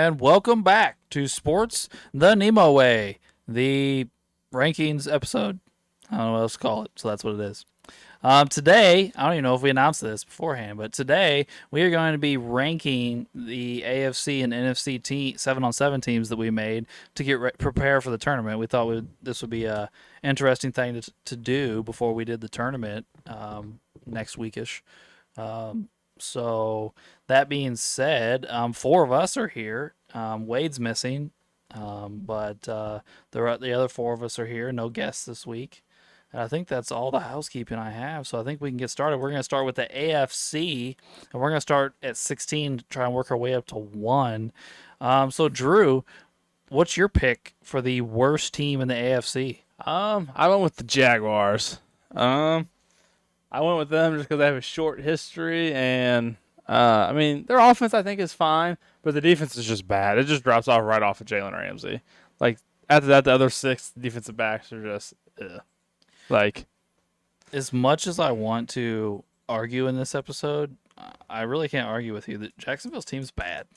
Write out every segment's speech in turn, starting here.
and welcome back to Sports the NEMO Way, the rankings episode. I don't know what else to call it, so that's what it is. Today, I don't even know if we announced this beforehand, but today we are going to be ranking the AFC and NFC 7-on-7 teams that we made to get prepare for the tournament. We thought this would be a interesting thing to do before we did the tournament next weekish. So that being said, four of us are here. Wade's missing, but the other four of us are here. No guests this week. And I think that's all the housekeeping I have. So I think we can get started. We're going to start with the AFC, and we're going to start at 16 to try and work our way up to 1. So, Drew, what's your pick for the worst team in the AFC? I went with the Jaguars. I went with them just because they have a short history, and their offense I think is fine, but the defense is just bad. It just drops off right off of Jalen Ramsey. Like after that, the other 6 defensive backs are just like. As much as I want to argue in this episode, I really can't argue with you that Jacksonville's team's bad.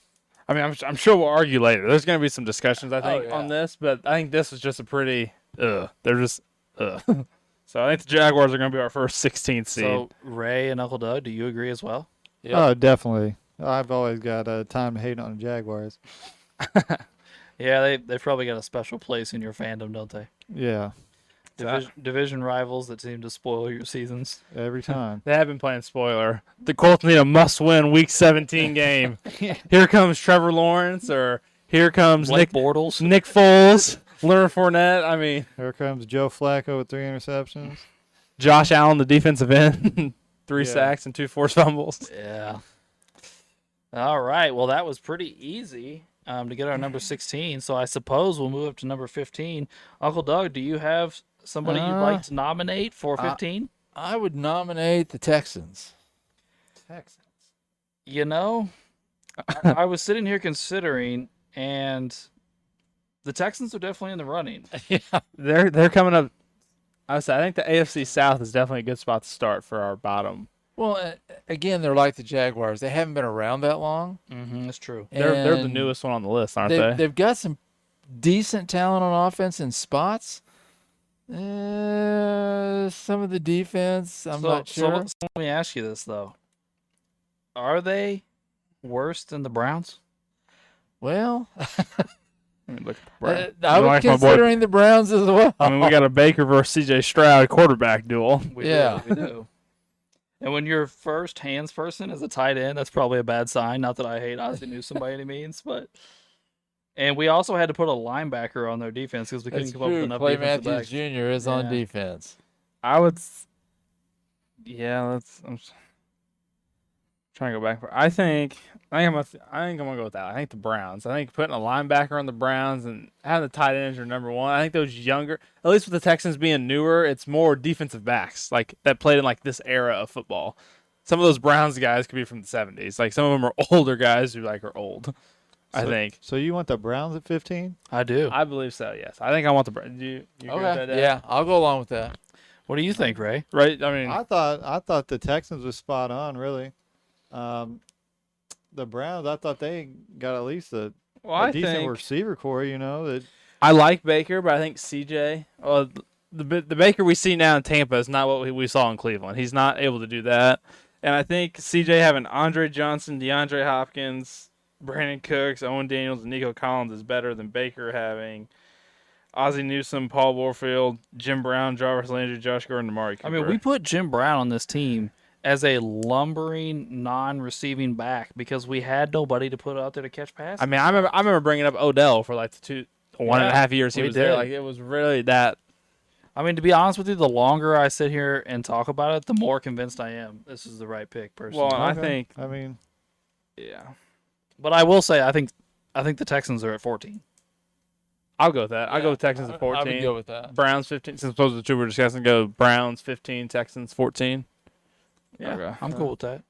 I mean, I'm sure we'll argue later. There's going to be some discussions I think on this, but I think this was just a pretty They're just So I think the Jaguars are going to be our first 16th seed. So, Ray and Uncle Doug, do you agree as well? Yep. Oh, definitely. I've always got time to hate on the Jaguars. Yeah, they've probably got a special place in your fandom, don't they? Yeah. Division rivals that seem to spoil your seasons. Every time. They have been playing spoiler. The Colts need a must-win Week 17 game. Here comes Trevor Lawrence, or here comes Nick Bortles, Nick Foles, Leonard Fournette. I mean, here comes Joe Flacco with 3 interceptions. Josh Allen, the defensive end, 3 sacks and 2 forced fumbles. Yeah. All right. Well, that was pretty easy to get our number 16. So I suppose we'll move up to number 15. Uncle Doug, do you have somebody you'd like to nominate for 15? I would nominate the Texans. You know, I was sitting here considering, and the Texans are definitely in the running. Yeah, they're coming up. I think the AFC South is definitely a good spot to start for our bottom. Well, again, they're like the Jaguars. They haven't been around that long. Mm-hmm, that's true. They're the newest one on the list, aren't they? They've got some decent talent on offense in spots. Some of the defense, I'm not sure. So let me ask you this, though. Are they worse than the Browns? Well, I mean, look at the Browns. I was considering the Browns as well. I mean, we got a Baker versus C.J. Stroud quarterback duel. We do. And when your first hands person is a tight end, that's probably a bad sign. Not that I hate Ozzie Newsome by any means, but. And we also had to put a linebacker on their defense because we couldn't come up with enough defensive backs. Clay Matthews Jr. is on defense. I would. Yeah, I'm trying to go back. I think I'm gonna go with that. I think the Browns. I think putting a linebacker on the Browns and having the tight ends are number one. I think those younger, at least with the Texans being newer, it's more defensive backs like that played in like this era of football. Some of those Browns guys could be from the 70s. Like some of them are older guys who like are old. I think. So you want the Browns at 15? I do. I believe so, yes. I think I want the Browns. You agree with that, Dad? Yeah, I'll go along with that. What do you think, Ray? Right? I mean, I thought the Texans was spot on, really. The Browns, I thought they got at least a decent receiver core, that I like Baker, but I think CJ, the Baker we see now in Tampa is not what we saw in Cleveland. He's not able to do that. And I think CJ having Andre Johnson, DeAndre Hopkins, Brandon Cooks, Owen Daniels, and Nico Collins is better than Baker having Ozzie Newsome, Paul Warfield, Jim Brown, Jarvis Landry, Josh Gordon, and Amari Cooper. I mean, we put Jim Brown on this team as a lumbering, non-receiving back because we had nobody to put out there to catch passes. I mean, I remember bringing up Odell for like the 1.5 years he was there. Like it was really that. I mean, to be honest with you, the longer I sit here and talk about it, the more convinced I am this is the right pick, personally. Well, I think. I mean, yeah. But I will say, I think the Texans are at 14. I'll go with that. I'll go with Texans at 14. I would go with that. Browns 15. Since those are the two we're discussing, go Browns 15, Texans 14. Yeah, okay. I'm cool with that.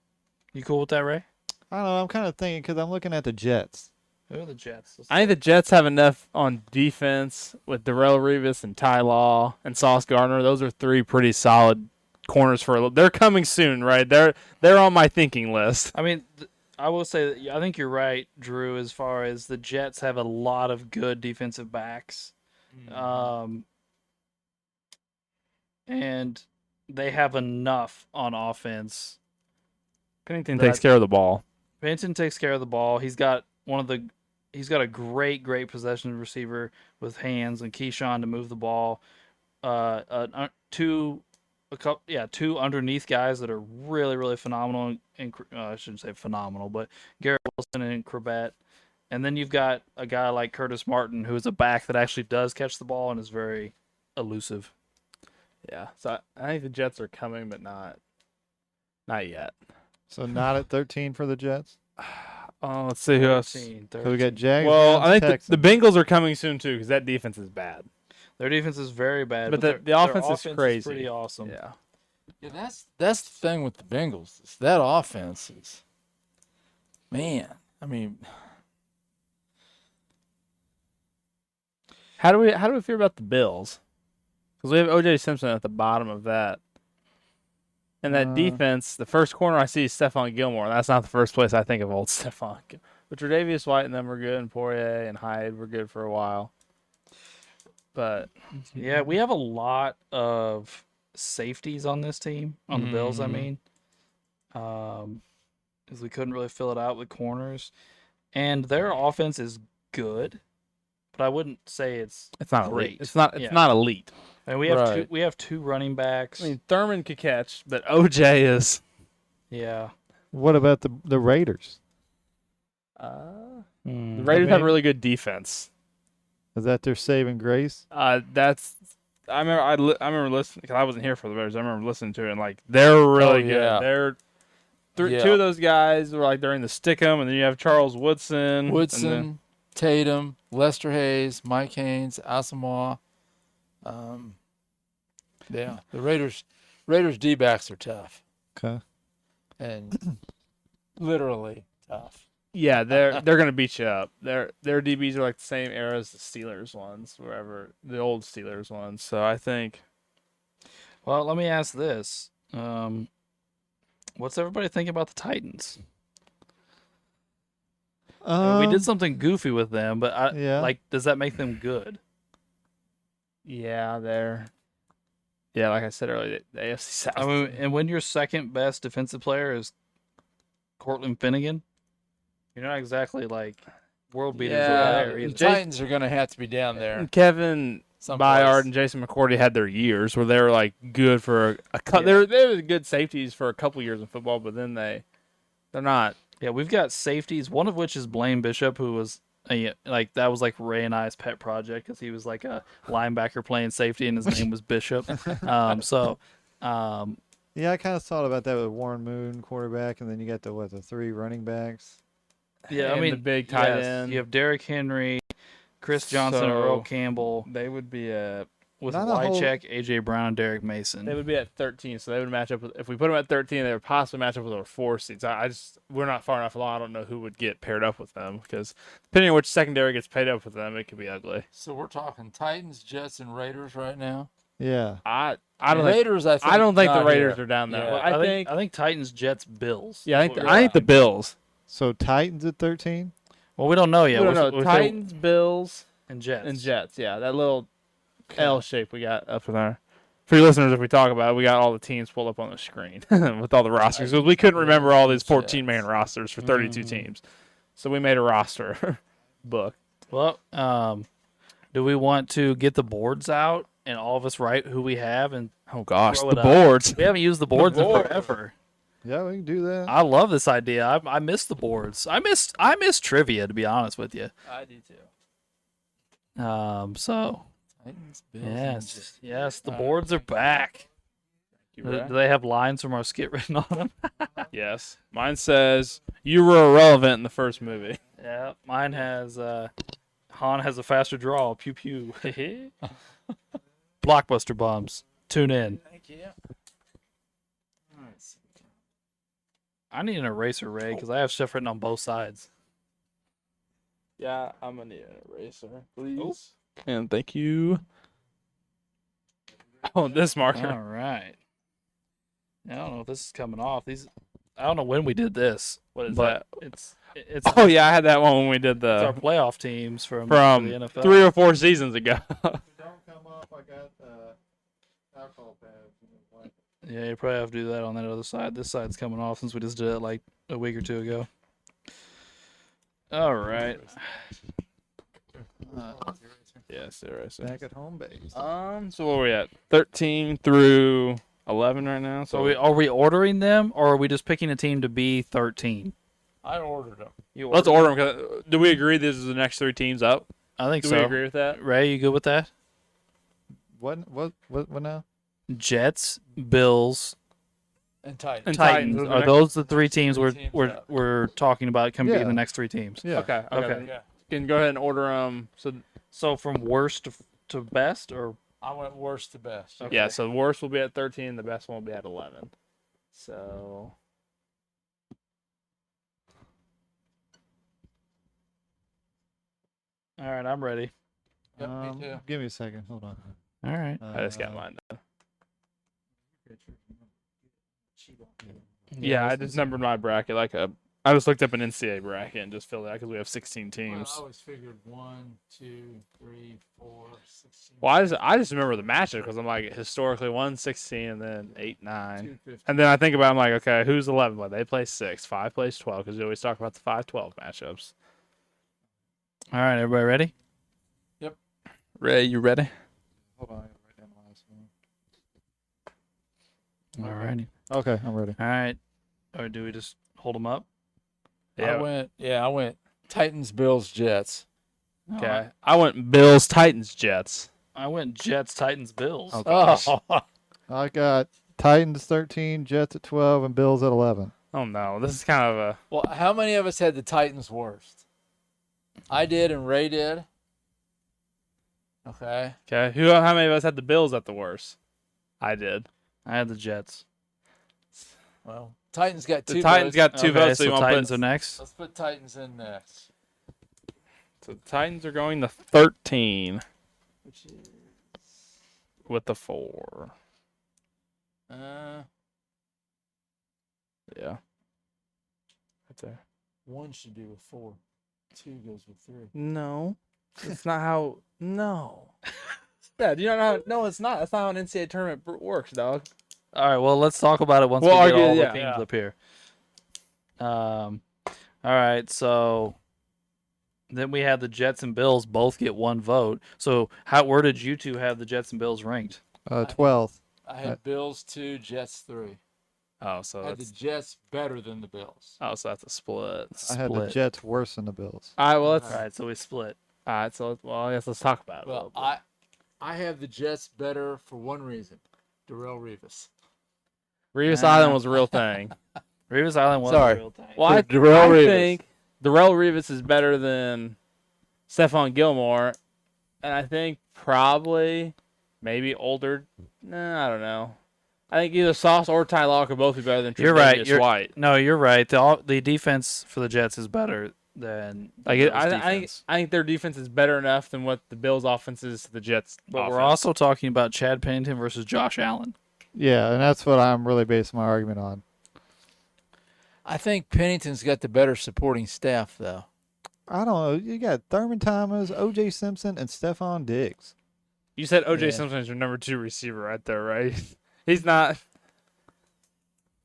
You cool with that, Ray? I don't know. I'm kind of thinking because I'm looking at the Jets. Who are the Jets? I think the Jets have enough on defense with Darrelle Revis and Ty Law and Sauce Gardner. Those are 3 pretty solid corners for a little. They're coming soon, right? They're on my thinking list. I mean, I will say that I think you're right, Drew. As far as the Jets have a lot of good defensive backs, and they have enough on offense. Pennington takes care of the ball. Pennington takes care of the ball. He's got a great possession receiver with hands, and Keyshawn to move the ball. Two underneath guys that are really phenomenal. And I shouldn't say phenomenal, but Garrett Wilson and Corbett. And then you've got a guy like Curtis Martin, who is a back that actually does catch the ball and is very elusive. Yeah, so I think the Jets are coming, but not yet. So not at 13 for the Jets? Oh, let's see who else. 13. So we got Jags. Well, I think Texans. the Bengals are coming soon too, because that defense is bad. Their defense is very bad, But but the offense is crazy. pretty awesome. Yeah. Yeah, that's the thing with the Bengals. Is that offense is, man. I mean, How do we feel about the Bills? Because we have O.J. Simpson at the bottom of that. And that defense, the first corner I see is Stephon Gilmore. And that's not the first place I think of old Stephon. But Tre'Davious White and them were good, and Poirier and Hyde were good for a while. But Yeah, we have a lot of safeties on this team, on the Bills, I mean. Because we couldn't really fill it out with corners. And their offense is good, but I wouldn't say it's not great. elite. It's not elite. And we have two running backs. I mean, Thurman could catch, but OJ is. Yeah. What about the Raiders? The Raiders have really good defense. Is that their saving grace? I remember listening, because I wasn't here for the Raiders. I remember listening to it, and like they're really good. yeah. They're two of those guys were like during the Stickum, and then you have Charles Woodson, Tatum, Lester Hayes, Mike Haynes, Asamoah. Yeah, the Raiders D-backs are tough. Okay. And literally tough. Yeah, they're gonna beat you up. Their DBs are like the same era as the Steelers ones, wherever the old Steelers ones. So I think. Well, let me ask this: what's everybody think about the Titans? We did something goofy with them, but does that make them good? Yeah, like I said earlier, the AFC South. I mean, and when your second best defensive player is Cortland Finnegan, you're not exactly like world beaters over there The either. Titans are going to have to be down there. Kevin Byard and Jason McCourty had their years where they were like good for a couple. They were good safeties for a couple years in football, but then they're not. Yeah, we've got safeties, one of which is Blaine Bishop, who was that was like Ray and I's pet project because he was like a linebacker playing safety and his name was Bishop. Yeah, I kind of thought about that with Warren Moon, quarterback, and then you got the three running backs. Yeah, and I mean, the big tight end. You have Derrick Henry, Chris Johnson, and Earl Campbell. They would be with Wycheck, AJ Brown, and Derek Mason. They would be at 13, so they would match up with. If we put them at 13, they would possibly match up with our 4 seeds. We're not far enough along. I don't know who would get paired up with them because depending on which secondary gets paired up with them, it could be ugly. So we're talking Titans, Jets, and Raiders right now. Yeah, I don't Raiders. I don't think the Raiders are down there. Yeah, well, I think Titans, Jets, Bills. Yeah, I think the Bills. So Titans at 13. Well, we don't know yet. We don't know. Titans, Bills, and Jets. Yeah, that little L shape we got up there. For your listeners, if we talk about it, we got all the teams pulled up on the screen with all the rosters. Because we couldn't remember all these 14-man rosters for 32 teams. So we made a roster book. Well, do we want to get the boards out and all of us write who we have? And oh, gosh, throw the it boards. Up? We haven't used the boards in forever. Yeah, we can do that. I love this idea. I miss the boards. I miss trivia, to be honest with you. I do too. So Titans, Bills, yes, the boards are back. Do they have lines from our skit written on them? Yes. Mine says, you were irrelevant in the first movie. Yeah, mine has, Han has a faster draw. Pew pew. Blockbuster bombs. Tune in. Thank you. I need an eraser, Ray, because I have stuff written on both sides. Yeah, I'm going to need an eraser, please. Oh. And thank you. Oh, this marker. All right. I don't know if this is coming off. I don't know when we did this. What is but that? It's Oh yeah, I had that one when we did it's our the playoff teams for the from NFL. 3 or 4 seasons ago. If it don't come up, I got alcohol pads. Yeah, you probably have to do that on that other side. This side's coming off since we just did it like a week or two ago. All right. Yes, there is. Back at home base. So what are we at? 13 through 11 right now. So are we ordering them, or are we just picking a team to be 13? I ordered them. Let's order them. Do we agree this is the next 3 teams up? I think Do so. we agree with that? Ray, you good with that? What now? Jets, Bills, And Titans. And Titans. Titans. Are those the 3 teams Three teams we're talking about can be Yeah. the next 3 teams? Yeah. Okay. Okay. Yeah. Can go ahead and order them. So from worst to best, or I went worst to best. Okay. Yeah, so the worst will be at 13, the best one will be at 11. So all right, I'm ready. Yep, me too. Give me a second. Hold on. All right. I just got mine done. Yeah, Yeah, I just numbered my bracket I just looked up an NCAA bracket and just filled it out because we have 16 teams. Well, I always figured 1, 2, 3, 4, 16. Well, I just remember the matchup because I'm like historically 1, 16, and then 8, 9. 250. And then I think about I'm like, okay, who's 11? Well, they play 6, 5 plays 12 because we always talk about the 5-12 matchups. All right, everybody ready? Ray, you ready? Hold on. I gotta write down the last one. All righty. Okay, I'm ready. All right. Or do we just hold them up? Yeah. I went Titans, Bills, Jets. Okay. I went Bills, Titans, Jets. I went Jets, Titans, Bills. Oh, gosh. I got Titans 13, Jets at 12, and Bills at 11. Oh no, this is kind of a. Well, how many of us had the Titans worst? I did, and Ray did. Okay. Okay. How many of us had the Bills at the worst? I did. I had the Jets. Well, Titans got 2 The Titans votes. got 2 Okay, votes, so so you want Titans to are next. Let's put Titans in next. So the Titans are going to 13 Which is with the 4. uh Yeah. Right there. 1 should do with 4. 2 goes with 3. No. That's not how. No. Yeah, do you not know? No, it's not. That's not how an NCAA tournament works, dog. All right. Well, let's talk about it once We'll we get argue- all yeah, the teams yeah. up here. All right. So then we had the Jets and Bills both get 1 vote. So where did you two have the Jets and Bills ranked? 12th. I had Bills 2, Jets 3. Oh, so I had the that's Jets better than the Bills. a split. I had the Split. Jets worse than the Bills. All right, well let's. All right. So we split. All right, so I guess let's talk about it. a Well, little bit. I have the Jets better for one reason. Darrell Revis. Revis Island was a real thing. Revis Island was Sorry. a real thing. Well, I Darrell Revis. think Darrell Revis is better than Stephon Gilmore, and I think probably maybe older. Nah, I don't know. I think either Sauce or Ty Law could both be better than You're right. Tre'Davious White. No, you're right. The defense for the Jets is better than the Like Bills' I defense. think their defense is better enough than what the Bills' offense is to the Jets. But offense. we're also talking about Chad Pennington versus Josh Allen. Yeah, and that's what I'm really basing my argument on. I think Pennington's got the better supporting staff, though. I don't know. You got Thurman Thomas, O.J. Simpson, and Stephon Diggs. You said O.J. Yeah. Simpson is your number 2 receiver right there, right? He's not.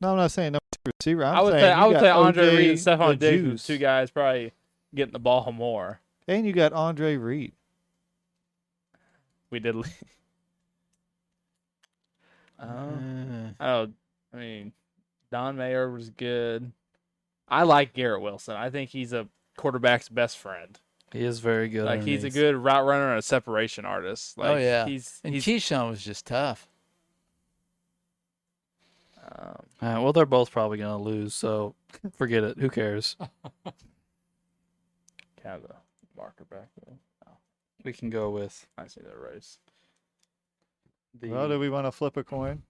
No, I'm not saying number 2 receiver. I would say Andre Reed and Stephon Diggs, are 2 guys probably getting the ball more. And you got Andre Reed. We did. I mean, Don Mayer was good. I like Garrett Wilson. I think he's a quarterback's best friend. He is very good. Like he's a underneath. good route runner and a separation artist. Like, Oh, yeah. he's And Keyshawn was just tough. Well, they're both probably going to lose, so forget it. Who cares? kind of the marker back there. We can go with I see that race. the. Well, do we want to flip a coin?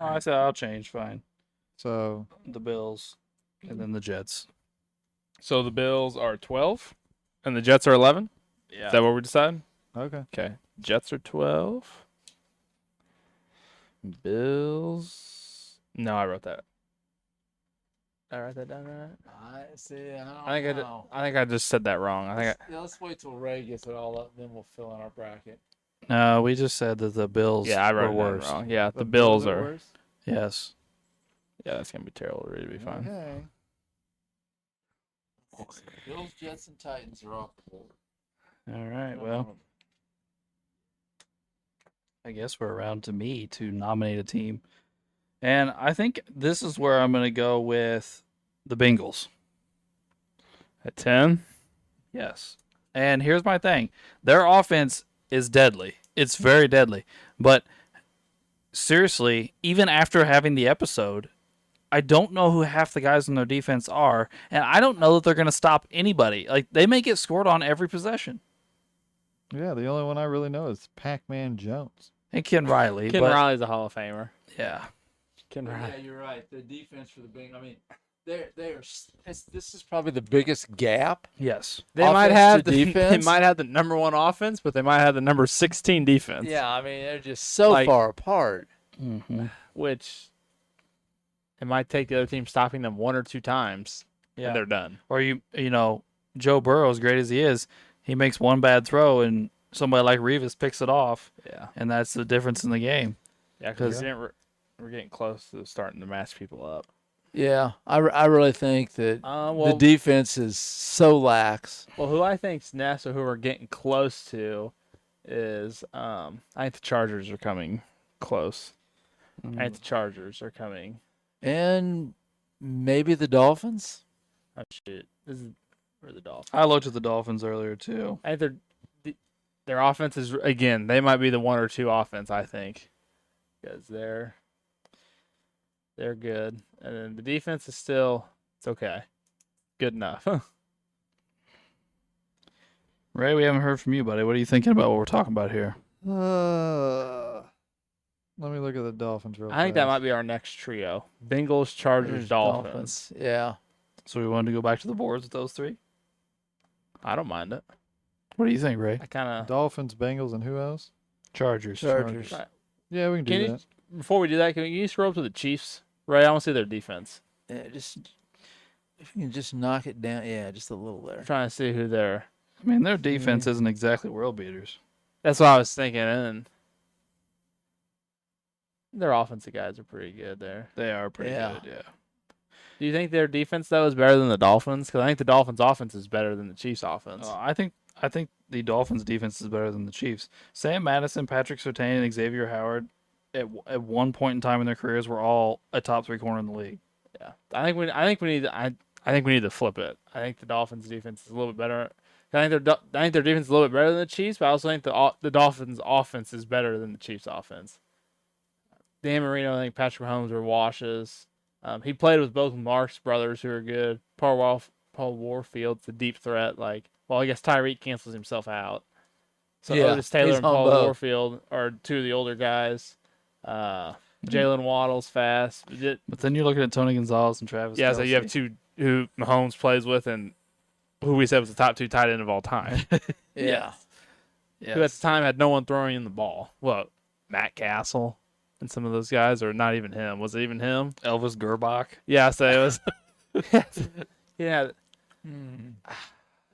Oh, I said I'll change. Fine. So The Bills, and then the Jets. So the Bills are 12, and the Jets are 11. Yeah. Is that what we decided? okay. Okay. Jets are 12. Bills. No, I wrote that. I write that down right? I see. I don't I know. think I just said that wrong. I think Let's wait till Ray gets it all up, then we'll fill in our bracket. No, we just said that the Bills I wrote were it down worse. wrong. Yeah, the Bills Bills are. worse? Yes. Yeah, that's gonna be terrible. It'll be fine. Okay. Bills, Jets, and Titans are off the board. All right. Well, I guess we're around to me to nominate a team. And I think this is where I'm going to go with the Bengals. At 10. Yes. And here's my thing. Their offense is deadly. It's very deadly. But seriously, even after having the episode, I don't know who half the guys on their defense are, and I don't know that they're going to stop anybody. Like, they may get scored on every possession. Yeah, the only one I really know is Pac-Man Jones. And Ken Riley. Ken Riley's a Hall of Famer. Yeah. Ken Riley. Yeah, you're right. The defense for the Bengals. I mean, this is probably the biggest gap. Yes. They Offense might have to they defense? might have the number 1 offense, but they might have the number 16 defense. Yeah, I mean they're just so Like- far apart. Mm-hmm. Which it might take the other team stopping them 1 or 2 times, and they're done. Or you know, Joe Burrow, as great as he is, he makes one bad throw and somebody like Revis picks it off, Yeah, and that's the difference in the game. yeah, because we're getting close to starting to match people up. Yeah, I really think that Well, the defense is so lax. well, who I think's next, or who we're getting close to, is I think the Chargers are coming close. I think the Chargers are coming. And maybe the Dolphins. Oh shit! This is for the Dolphins. I looked at the Dolphins earlier too. I think their offense is, again, they might be the 1 or 2 offense, I think, because they're good, and then the defense is still, it's okay, good enough. Ray, we haven't heard from you, buddy. What are you thinking about what we're talking about here? Let me look at the Dolphins real I think that fast. might be our next trio: Bengals, Chargers, Dolphins. Yeah. So we wanted to go back to the boards with those three? I don't mind it. What do you think, Ray? I kind Dolphins, Bengals, and who else? Chargers. Chargers. of Yeah, we can do that. before we do that, can you scroll up to the Chiefs? Ray, I want to see their defense. Yeah, just if you can just knock it down. Yeah, just a little there. I'm trying to see who they're. I mean, their defense isn't exactly world beaters. That's what I was thinking, and their offensive guys are pretty good there. They are pretty Yeah. good, yeah. Do you think their defense though is better than the Dolphins? Because I think the Dolphins' offense is better than the Chiefs' offense. I think the Dolphins' defense is better than the Chiefs. Sam Madison, Patrick Surtain, and Xavier Howard, at one point in time in their careers, were all a top 3 corner in the league. Yeah, I think we need to flip it. I think the Dolphins' defense is a little bit better. I think their defense is a little bit better than the Chiefs, but I also think the Dolphins' offense is better than the Chiefs' offense. Dan Marino, I think Patrick Mahomes were washes. He played with both Marks brothers, who are good. Paul Warfield's a deep threat. I guess Tyreek cancels himself out. So Yeah, Otis Taylor he's and on Paul both. Warfield are 2 of the older guys. Jalen Waddle's fast. But then you're looking at Tony Gonzalez and Travis Yeah, so you have Kelce. 2 who Mahomes plays with, and who we said was the top 2 tight end of all time. Yeah. Yes. Who at the time had no one throwing in the ball. Well, Matt Castle and some of those guys, or not even him. Was it even him? Elvis Gerbach. Yeah, so it was. Yeah,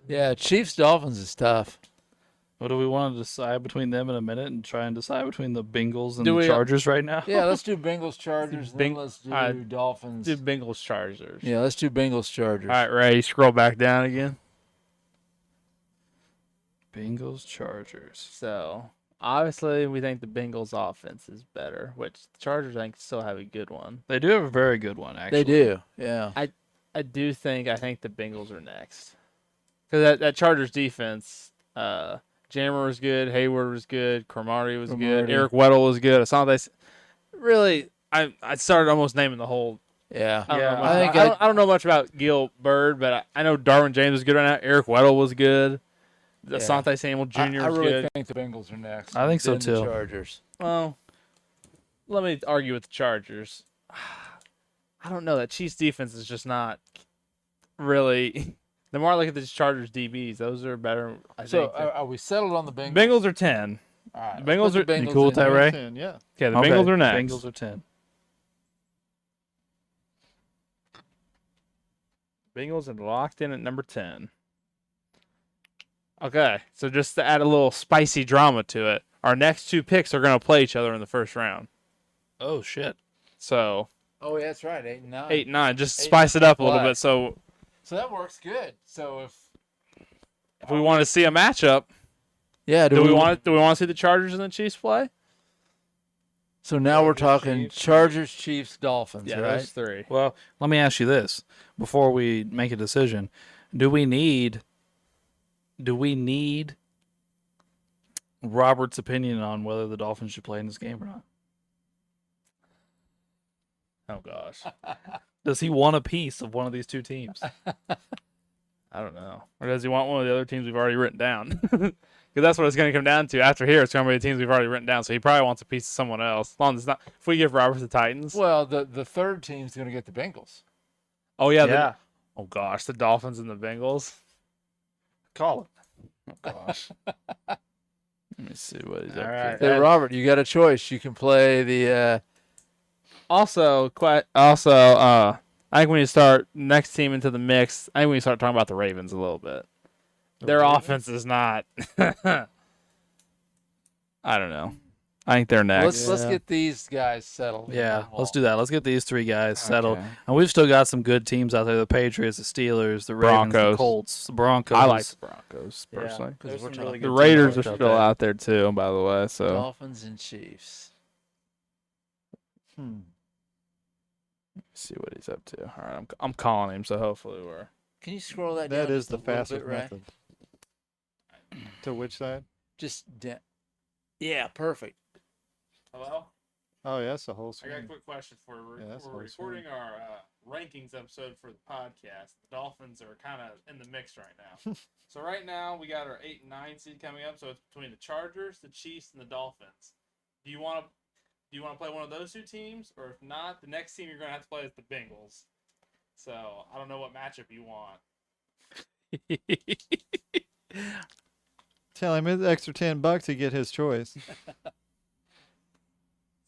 Yeah, Chiefs Dolphins is tough. What do we want to decide between them in a minute and try and decide between the Bengals and Do the we- Chargers right now? Yeah, let's do Bengals Chargers. Then let's do Dolphins. do Bengals Chargers. Yeah, let's do Bengals Chargers. All right, Ray, scroll back down again. Bengals Chargers. So obviously, we think the Bengals offense is better, which the Chargers I think still have a good one. They do have a very good one, actually. They do. Yeah. I think the Bengals are next, because that Chargers defense, Jammer was good, Hayward was good, Cromartie was good, Cromartie. Eric Weddle was good. Asante, really, I started almost naming the whole. Yeah. I don't, know, Yeah, much- I don't know much about Gil Bird, but I know Darwin James is good right now. Eric Weddle was good. Yeah. Asante Samuel Jr. I was really good. think the Bengals are next. I think so, then the too. Chargers. Well, let me argue with the Chargers. I don't know. That Chiefs defense is just not really. The more I look at these Chargers DBs, those are better. I So think. are we settled on the Bengals? Bengals are 10. All right, the Bengals let's put are- the You cool with in that, there. Ray? 10, yeah. Okay, the Okay, Bengals are next. Bengals are 10. Bengals are locked in at number 10. Okay, so just to add a little spicy drama to it, our next 2 picks are going to play each other in the first round. Oh shit. So Oh, yeah, that's right. 8 and 9. 8 and 9, just 8 and spice it 9 up a little play. bit. So So that works good. So if we want to see a matchup, do we want to see the Chargers and the Chiefs play? So now we're Chargers, talking Chiefs. Chargers, Chiefs, Dolphins, Yeah, right? those 3. Well, let me ask you this before we make a decision: Do we need Robert's opinion on whether the Dolphins should play in this game or not? Oh gosh, Does he want a piece of one of these 2 teams? I don't know. Or does he want one of the other teams we've already written down? Because that's what it's going to come down to. After here, it's going to be the teams we've already written down. So he probably wants a piece of someone else. As long as it's not, if we give Roberts the Titans. Well, the third team's going to get the Bengals. Oh yeah. Yeah. Oh gosh, the Dolphins and the Bengals. Call it. Oh gosh. Let me see what he's All up right. to. Hey, Robert, you got a choice. You can play the Also, I think when you start next team into the mix, I think when you start talking about the Ravens a little bit. Their offense is not. I don't know. I think they're next. let's get these guys settled. Yeah, let's do that. Let's get these 3 guys settled. And we've still got some good teams out there: the Patriots, the Steelers, the Ravens, Broncos. the Colts, the Broncos. I like the Broncos Yeah, personally. there's we're some really talking- good The Raiders teams are out still there. out there too, by the way. So Dolphins and Chiefs. Hmm. let's see what he's up to. All right, I'm calling him, so hopefully we're. Can you scroll that down? That is just the a little fastest bit, Ray? method. To which side? Just down. Yeah, perfect. Hello. Oh, yeah, that's the whole I got a screen. quick question for you. Yeah, that's We're what I was saying. recording our rankings episode for the podcast. The Dolphins are kind of in the mix right now. So right now we got our 8 and 9 seed coming up. So it's between the Chargers, the Chiefs, and the Dolphins. Do you want to play one of those 2 teams, or if not, the next team you're going to have to play is the Bengals. So I don't know what matchup you want. Tell him it's extra $10 to get his choice.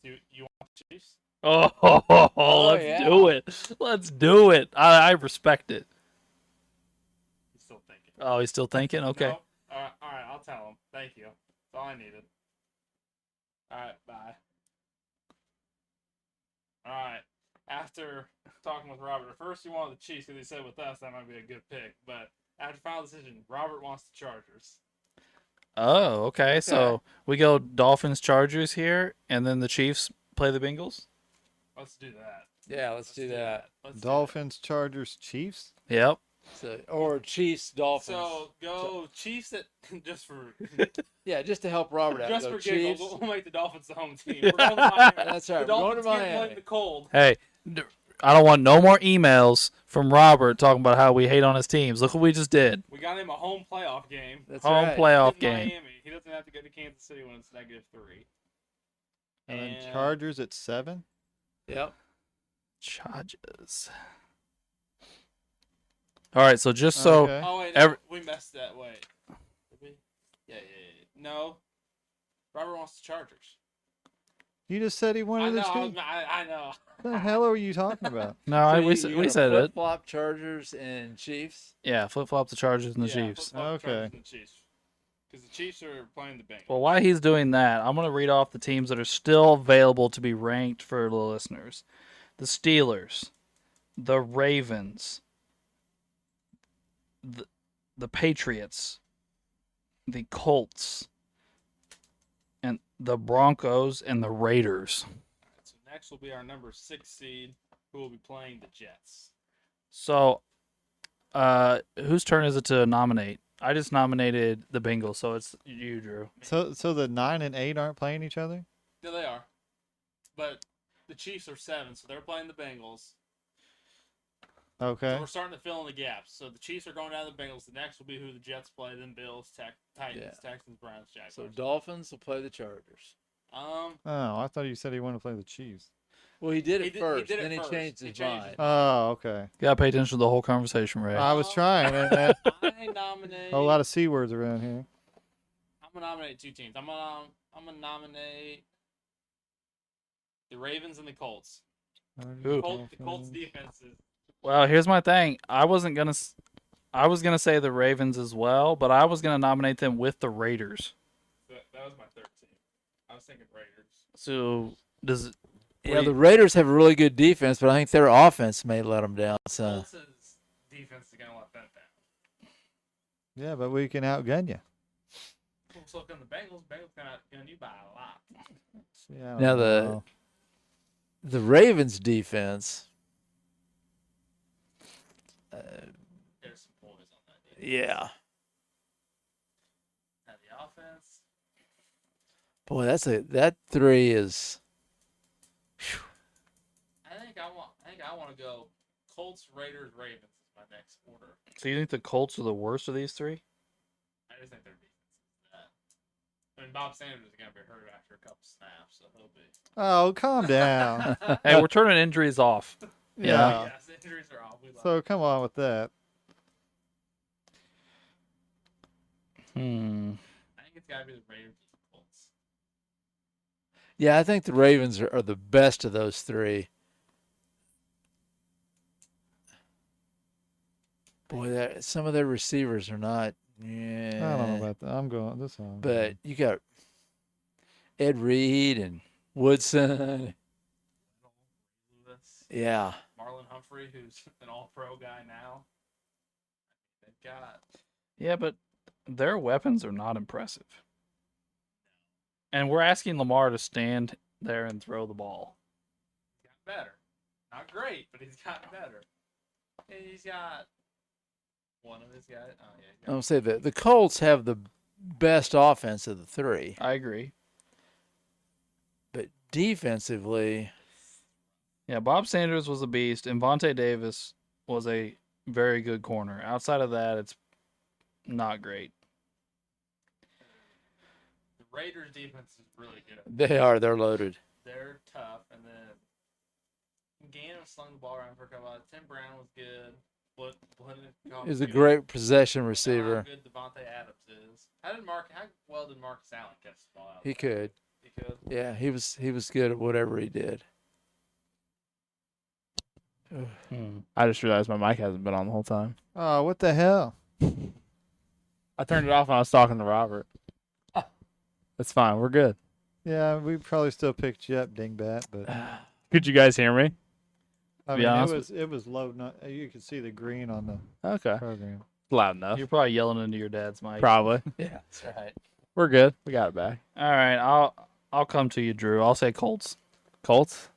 You want the Chiefs? Let's yeah. do it. Let's do it. I respect it. He's still thinking. Oh, he's still thinking? Okay. No? All right, I'll tell him. Thank you. That's all I needed. All right, bye. All right. After talking with Robert, at first he wanted the Chiefs because he said with us that might be a good pick. But after final decision, Robert wants the Chargers. Oh, okay. So we go Dolphins, Chargers here, and then the Chiefs play the Bengals? Let's do that. Yeah, let's do that. Let's Dolphins, Chargers, Chiefs? Yep. So, or Chiefs, Dolphins. So go Chiefs at just for Yeah, just to help Robert out. just Go for giggles. Chiefs. We'll make the Dolphins the home team. We're going to Miami. That's right. The We're going Dolphins to can't play in Miami. the cold. Hey, I don't want no more emails from Robert talking about how we hate on his teams. Look what we just did. We got him a home playoff game. That's Home right. playoff In game. Miami. He doesn't have to go to Kansas City when it's -3. And then Chargers at 7? Yep. Chargers. All right, so just so Okay. Oh wait, Every- we messed that. Wait. Did we? Yeah. No. Robert wants the Chargers. You just said he I wanted know. the Chiefs. I know. What the hell are you talking about? no, So we you said gotta it. flip-flop Chargers and Chiefs. Yeah, flip flop the Chargers and the Yeah, Chiefs. flip-flop the Chargers Okay. and the Chiefs. Because the Chiefs are playing the Bengals. Well, while he's doing that, I'm going to read off the teams that are still available to be ranked for the listeners: the Steelers, the Ravens, the Patriots, the Colts, and the Broncos and the Raiders. So next will be our number 6 seed, who will be playing the Jets. So, whose turn is it to nominate? I just nominated the Bengals, so it's you, Drew. So the 9 and 8 aren't playing each other? Yeah, they are. But the Chiefs are 7, so they're playing the Bengals. Okay. So we're starting to fill in the gaps. So the Chiefs are going down to the Bengals. The next will be who the Jets play, then Bills, Titans, Yeah. Texans, Browns, Jaguars. So Dolphins will play the Chargers. Oh, I thought you said he wanted to play the Chiefs. Well, he did He it did- he first. did it then first. he changed He his changed mind. his Oh, okay. You got to pay attention to the whole conversation, Ray. I was trying. I nominate. A lot of C words around here. I'm gonna nominate 2 teams. I'm gonna nominate the Ravens and the Colts. Who? The Colts defense is Well, here's my thing. I was gonna say the Ravens as well, but I was gonna nominate them with the Raiders. That was my third team. I was thinking Raiders. So does Yeah, the Raiders have a really good defense, but I think their offense may let them down. So Colts' defense is going to let them down. Yeah, but we can outgun you. So look on the Bengals. Bengals going to outgun you by a lot. Yeah, now the Ravens defense. There's some boys on that defense. Yeah. And the offense. Boy, that three is. I want to go Colts, Raiders, Ravens is my next order. so you think the Colts are the worst of these three? I just think their defense is that. I mean, Bob Sanders is going to be hurt after a couple snaps, so he'll be. Oh, calm down. Hey, we're turning injuries off. Yeah. Yes, the injuries are off. We love So come on with that. Hmm. I think it's got to be the Raiders and the Colts. Yeah, I think the Ravens are the best of those three. Boy, some of their receivers are not. Yeah. I don't know about that. I'm going this one. But you got Ed Reed and Woodson. Lewis, Yeah. Marlon Humphrey, who's an all-pro guy now. They've got. Yeah, but their weapons are not impressive. And we're asking Lamar to stand there and throw the ball. He's gotten better. Not great, but he's gotten better. And he's got one of his guys. Oh, yeah. I'm going to say that the Colts have the best offense of the three. I agree. But defensively, Yeah, Bob Sanders was a beast, and Vontae Davis was a very good corner. Outside of that, it's not great. The Raiders' defense is really good. they're loaded. They're tough, and then Gannon slung the ball around for a couple hours. Tim Brown was good. He's a great possession receiver. How good Devontae Adams is. How well did Marcus Allen catch the ball out? He could. He could. Yeah, he was good at whatever he did. I just realized my mic hasn't been on the whole time. Oh, what the hell? I turned it off when I was talking to Robert. That's fine. We're good. Yeah, we probably still picked you up, dingbat, but Could you guys hear me? I be mean, honest it was low. You could see the green on the Okay. program. Loud enough. You're probably yelling into your dad's mic. Probably. Yeah, that's right. We're good. We got it back. All right, I'll come to you, Drew. I'll say Colts. Colts?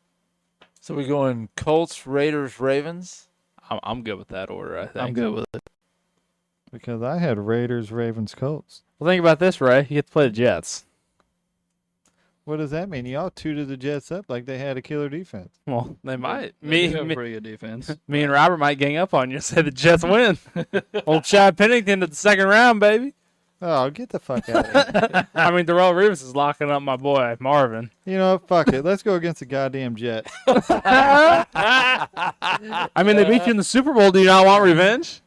So we going Colts, Raiders, Ravens? I'm good with that order, I think. I'm good with it. Because I had Raiders, Ravens, Colts. Well, think about this, Ray. You get to play the Jets. What does that mean? Y'all tooted the Jets up like they had a killer defense. Well, they might. They do have a pretty good defense. Me and Robert might gang up on you and say the Jets win. Old Chad Pennington to the second round, baby. Oh, get the fuck out of here. I mean, Darrell Reeves is locking up my boy, Marvin. You know what? Fuck it. Let's go against the goddamn Jets. I mean, they beat you in the Super Bowl. Do you not want revenge?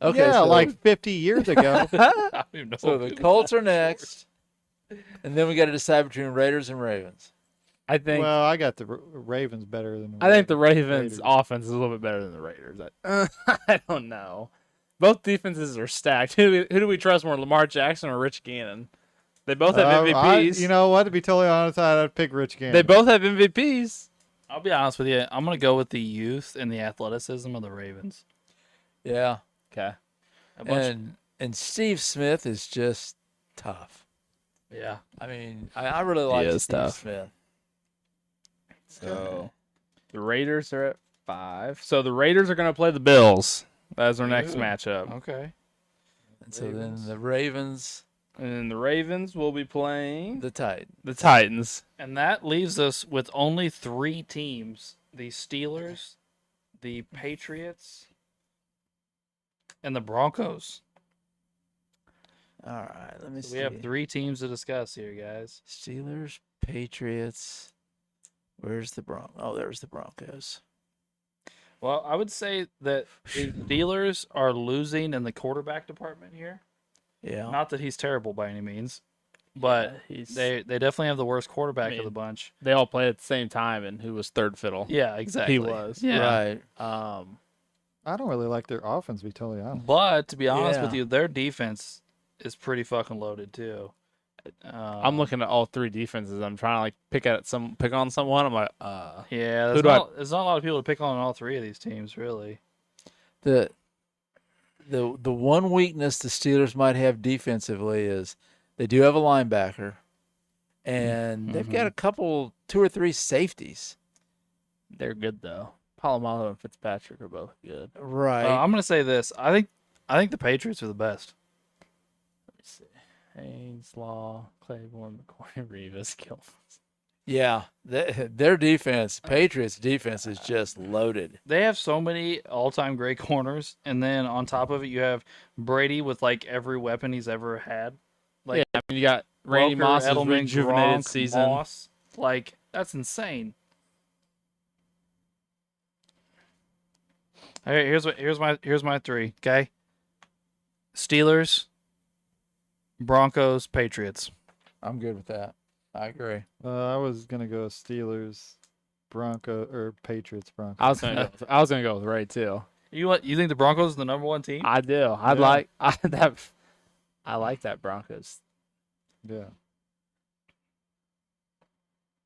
Okay, yeah, so, like 50 years ago. I don't even know so who the was Colts are first. next, and then we got to decide between Raiders and Ravens. I think. Well, I got the Ravens better than the I think the Raiders. Ravens' offense is a little bit better than the Raiders. I don't know. Both defenses are stacked. Who do we trust more, Lamar Jackson or Rich Gannon? They both have MVPs. You know what? To be totally honest, I'd pick Rich Gannon. They both have MVPs. I'll be honest with you. I'm going to go with the youth and the athleticism of the Ravens. Yeah, Okay. A bunch and Steve Smith is just tough. yeah. I mean, I really like is Steve tough. Smith. So the Raiders are at 5. So the Raiders are going to play the Bills. That's our next Ooh. matchup. Okay. And so then the Ravens, And then the Ravens will be playing the Titans. the Titans. And that leaves us with only 3 teams: the Steelers, the Patriots, and the Broncos. All right, let me So see. we have 3 teams to discuss here, guys. Steelers, Patriots. Where's the Broncos? Oh, there's the Broncos. Well, I would say that the Steelers are losing in the quarterback department here. Yeah. Not that he's terrible by any means. but Yeah, they definitely have the worst quarterback of the mean, bunch. they all played at the same time, and who was third fiddle? Yeah, exactly. He was. Yeah. Right. I don't really like their offense, to be totally honest. But to be honest with Yeah. you, their defense is pretty fucking loaded too. I'm looking at all three defenses. I'm trying to like pick on someone. I'm like, Yeah, Who there's not a lot of people to pick on all three of these teams, really. The one weakness the Steelers might have defensively is they do have a linebacker, and they've got a couple, 2 or 3 safeties. they're good though. Palomalo and Fitzpatrick are both good. Right. I'm gonna say this. I think the Patriots are the best. Let me see. Haynes, Law, Claiborne, McCoy, Revis, Gilmore. Yeah. Their defense, Patriots defense, is just loaded. They have so many all-time great corners, and then on top of it, you have Brady with like every weapon he's ever had. Like Yeah, I mean, you got Randy Welker, Moss's Edelman, rejuvenated Gronk, season. Moss. Like that's insane. Okay, here's my 3. Okay, Steelers, Broncos, Patriots. I'm good with that. I agree. I was gonna go Steelers, Patriots, Broncos. I was gonna go with Ray too. You think the Broncos are the number 1 team? I do. I like that Broncos. Yeah.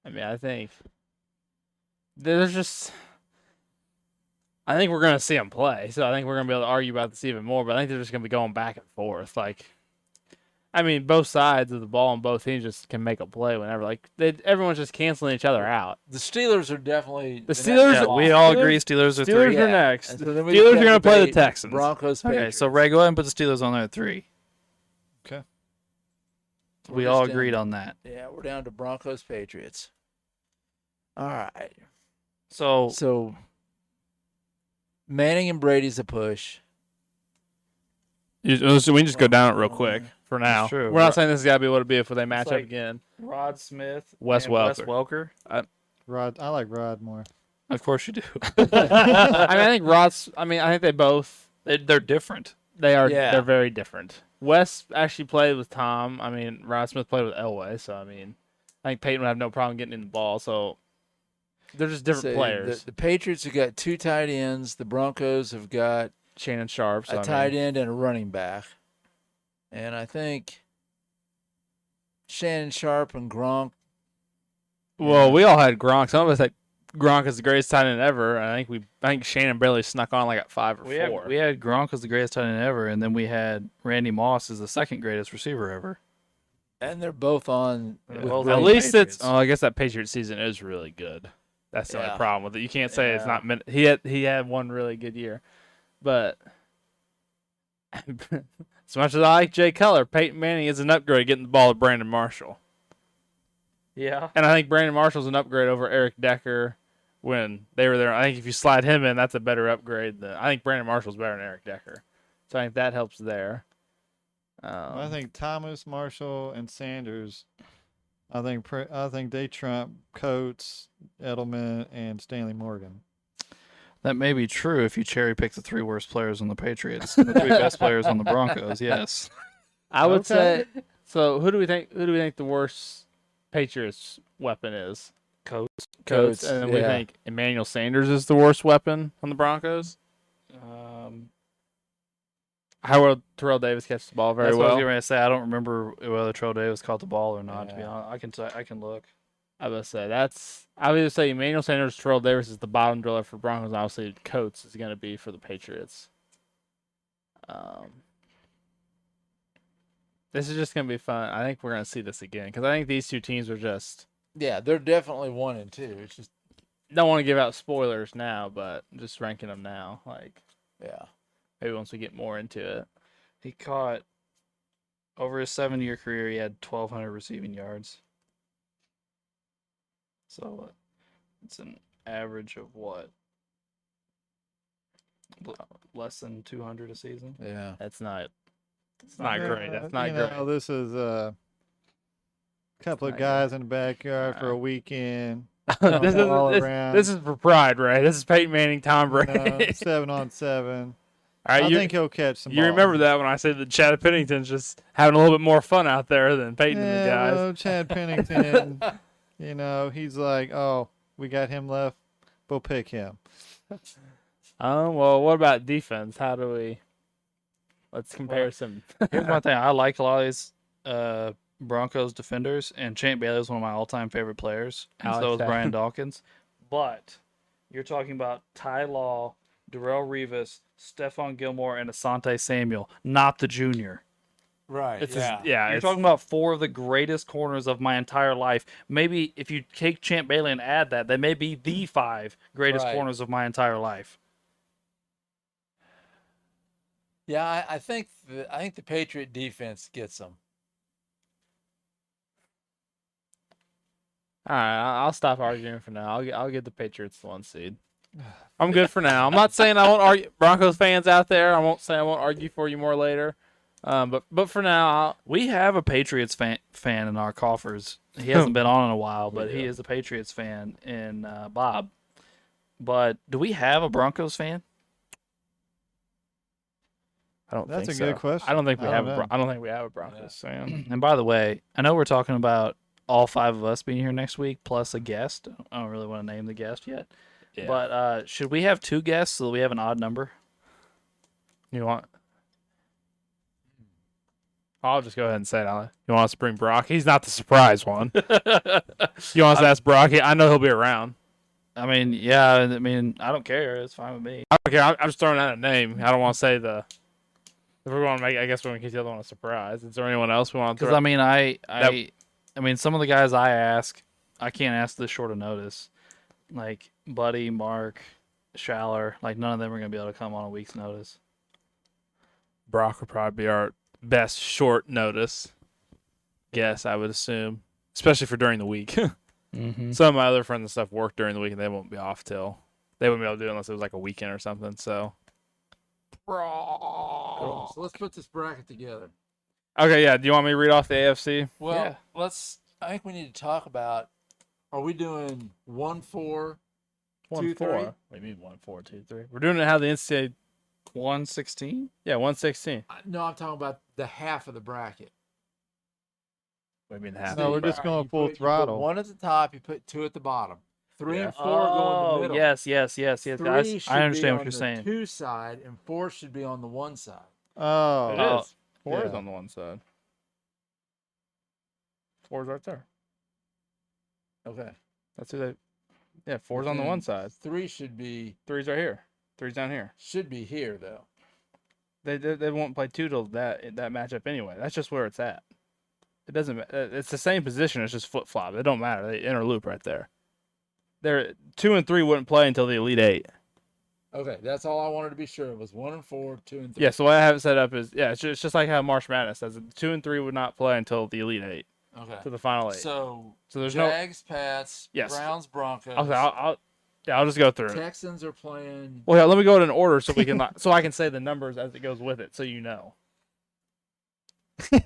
I mean, I think there's just. I think we're gonna see them play, so I think we're gonna be able to argue about this even more. But I think they're just gonna be going back and forth. Like, I mean, both sides of the ball and both teams just can make a play whenever. Like, everyone's just canceling each other out. The Steelers are definitely The Steelers- Yeah, we all agree Steelers are 3. Steelers are Yeah. next. And so then we Steelers just are gonna play the debate Texans. Broncos. Okay, Patriots. so Ray, go ahead and put the Steelers on there at 3. Okay. We We're all just agreed down- on that. Yeah, we're down to Broncos Patriots. All right. So So Manning and Brady's a push. We can just go down it real quick for now. That's true. We're not saying this is gotta be what it'd be if they match up like- again. Rod Smith, Wes and Wes Welker. Welker. Rod, I like Rod more. Of course you do. I think Rod's. I think they both. They're different. They are. Yeah. They're very different. Wes actually played with Tom. I mean, Rod Smith played with Elway. So I think Peyton would have no problem getting in the ball. So they're just different So players. The Patriots have got 2 tight ends. The Broncos have got Shannon Sharp. So a tight end and a running back. And I think Shannon Sharp and Gronk. Well, we all had Gronk. Some of us had Gronk as the greatest tight end ever. I think Shannon barely snuck on like at 5 or 4. We had Gronk as the greatest tight end ever, and then we had Randy Moss as the second greatest receiver ever. And they're both on. Yeah, with both Brady. At on least Patriots. I guess that Patriot season is really good. That's the Yeah. only problem with it. You can't say it's Yeah. not. He had one really good year, but as much as I like Jay Cutler, Peyton Manning is an upgrade getting the ball to Brandon Marshall, Yeah. and I think Brandon Marshall's an upgrade over Eric Decker when they were there. I think if you slide him in, that's a better upgrade. I think Brandon Marshall's better than Eric Decker, so I think that helps there. I think Thomas, Marshall, and Sanders. I think they trump Coates, Edelman, and Stanley Morgan. That may be true if you cherry pick the 3 worst players on the Patriots, and the 3 best players on the Broncos. Yes. I would Okay. say. So who do we think the worst Patriots weapon is? Coates. Coates, and then we yeah. think Emmanuel Sanders is the worst weapon on the Broncos. How will Terrell Davis catch the ball very That's what I well? was going to say. I don't remember whether Terrell Davis caught the ball or not. To be Yeah. honest, I can look. I would say I would say Emmanuel Sanders, Terrell Davis is the bottom driller for Broncos, and obviously Coates is going to be for the Patriots. This is just going to be fun. I think we're going to see this again because I think these two teams are just Yeah, they're definitely 1 and 2. It's just don't want to give out spoilers now, but just ranking them now. Like yeah. maybe once we get more into it. He caught over his 7-year career. He had 1,200 receiving yards. So it's an average of what? Less than 200 a season. Yeah. That's not. It's not great. That's not great. This is a couple of not guys in the backyard for a weekend. this, all is, around. this is for pride, right? This is Peyton Manning, Tom you know, Brady. 7-on-7. All right, I think he'll catch some. You balls. remember that when I said that Chad Pennington's just having a little bit more fun out there than Peyton and the guys. Well, Chad Pennington, he's like, oh, we got him left. We'll pick him. Well, what about defense? How do we? Let's compare some. Here's my thing. I like a lot of these Broncos defenders, and Champ Bailey is one of my all-time favorite players, and so is Brian Dawkins. But you're talking about Ty Law, Darrell Revis, Stephon Gilmore, and Asante Samuel, not the junior. Right. You're talking about four of the greatest corners of my entire life. Maybe if you take Champ Bailey and add that, they may be the 5 greatest corners of my entire life. Yeah, I think the Patriot defense gets them. All right, I'll stop arguing for now. I'll get the Patriots the 1 seed. I'm good for now. I'm not saying I won't argue. Broncos fans out there, I won't say I won't argue for you more later. But for now, we have a Patriots fan in our coffers. He hasn't been on in a while, but he is a Patriots fan in Bob. But do we have a Broncos fan? I don't That's think a so. good question. I don't think we I have. don't know. I don't think we have a Broncos fan. And by the way, I know we're talking about all 5 of us being here next week plus a guest. I don't really want to name the guest yet. Yeah. But should we have 2 guests so that we have an odd number? You want? I'll just go ahead and say it. You want us to bring Brock? He's not the surprise one. You want us to ask Brock? I know he'll be around. I mean, yeah. I mean, I don't care. It's fine with me. I don't care. I'm just throwing out a name. I don't want to say the. If we're going to make, I guess we're going to keep the other one a surprise. Is there anyone else we want to? Because I mean, I mean, some of the guys I ask, I can't ask this short of notice. Like Buddy, Mark, Schaller, like none of them are going to be able to come on a week's notice. Brock would probably be our best short notice guess, I would assume, especially for during the week. Some of my other friends and stuff work during the week, and they won't be off till they wouldn't be able to do it unless it was like a weekend or something. So, Cool. So let's put this bracket together. okay, yeah. Do you want me to read off the AFC? Well, I think we need to talk about. Are we doing 1-4, 2-3? What do you mean 1, 4, 2, 3? We're doing it how the NCAA. 116? Yeah, 116. No, I'm talking about the half of the bracket. What do you mean half? No, we're just going full throttle. 1 at the top, you put 2 at the bottom. 3 and 4 go in the middle. Yes, guys. 3 I understand should be what on you're the saying. 2 side, and 4 should be on the 1 side. Oh, It is. 4 is yeah. on the 1 side. 4's right there. Okay. That's who they. Yeah, 4's on the 1 side. 3 should be 3's right here. 3's down here. here though. They won't play 2 till that matchup anyway. That's just where it's at. It doesn't. It's the same position. It's just flip flop. It don't matter. They interloop right there. 2 and 3 wouldn't play until the Elite 8. Okay, that's all I wanted to be sure of was 1 and 4, 2 and 3. Yeah. So what I have it set up is it's just like how March Madness says. 2 and 3 would not play until the Elite 8 Okay. to the final 8. So there's Jags, Pats, Yes. Browns, Broncos. Okay. I'll just go through it. Texans are playing. Well, yeah. Let me go in order so we can so I can say the numbers as it goes with it, so you know. See,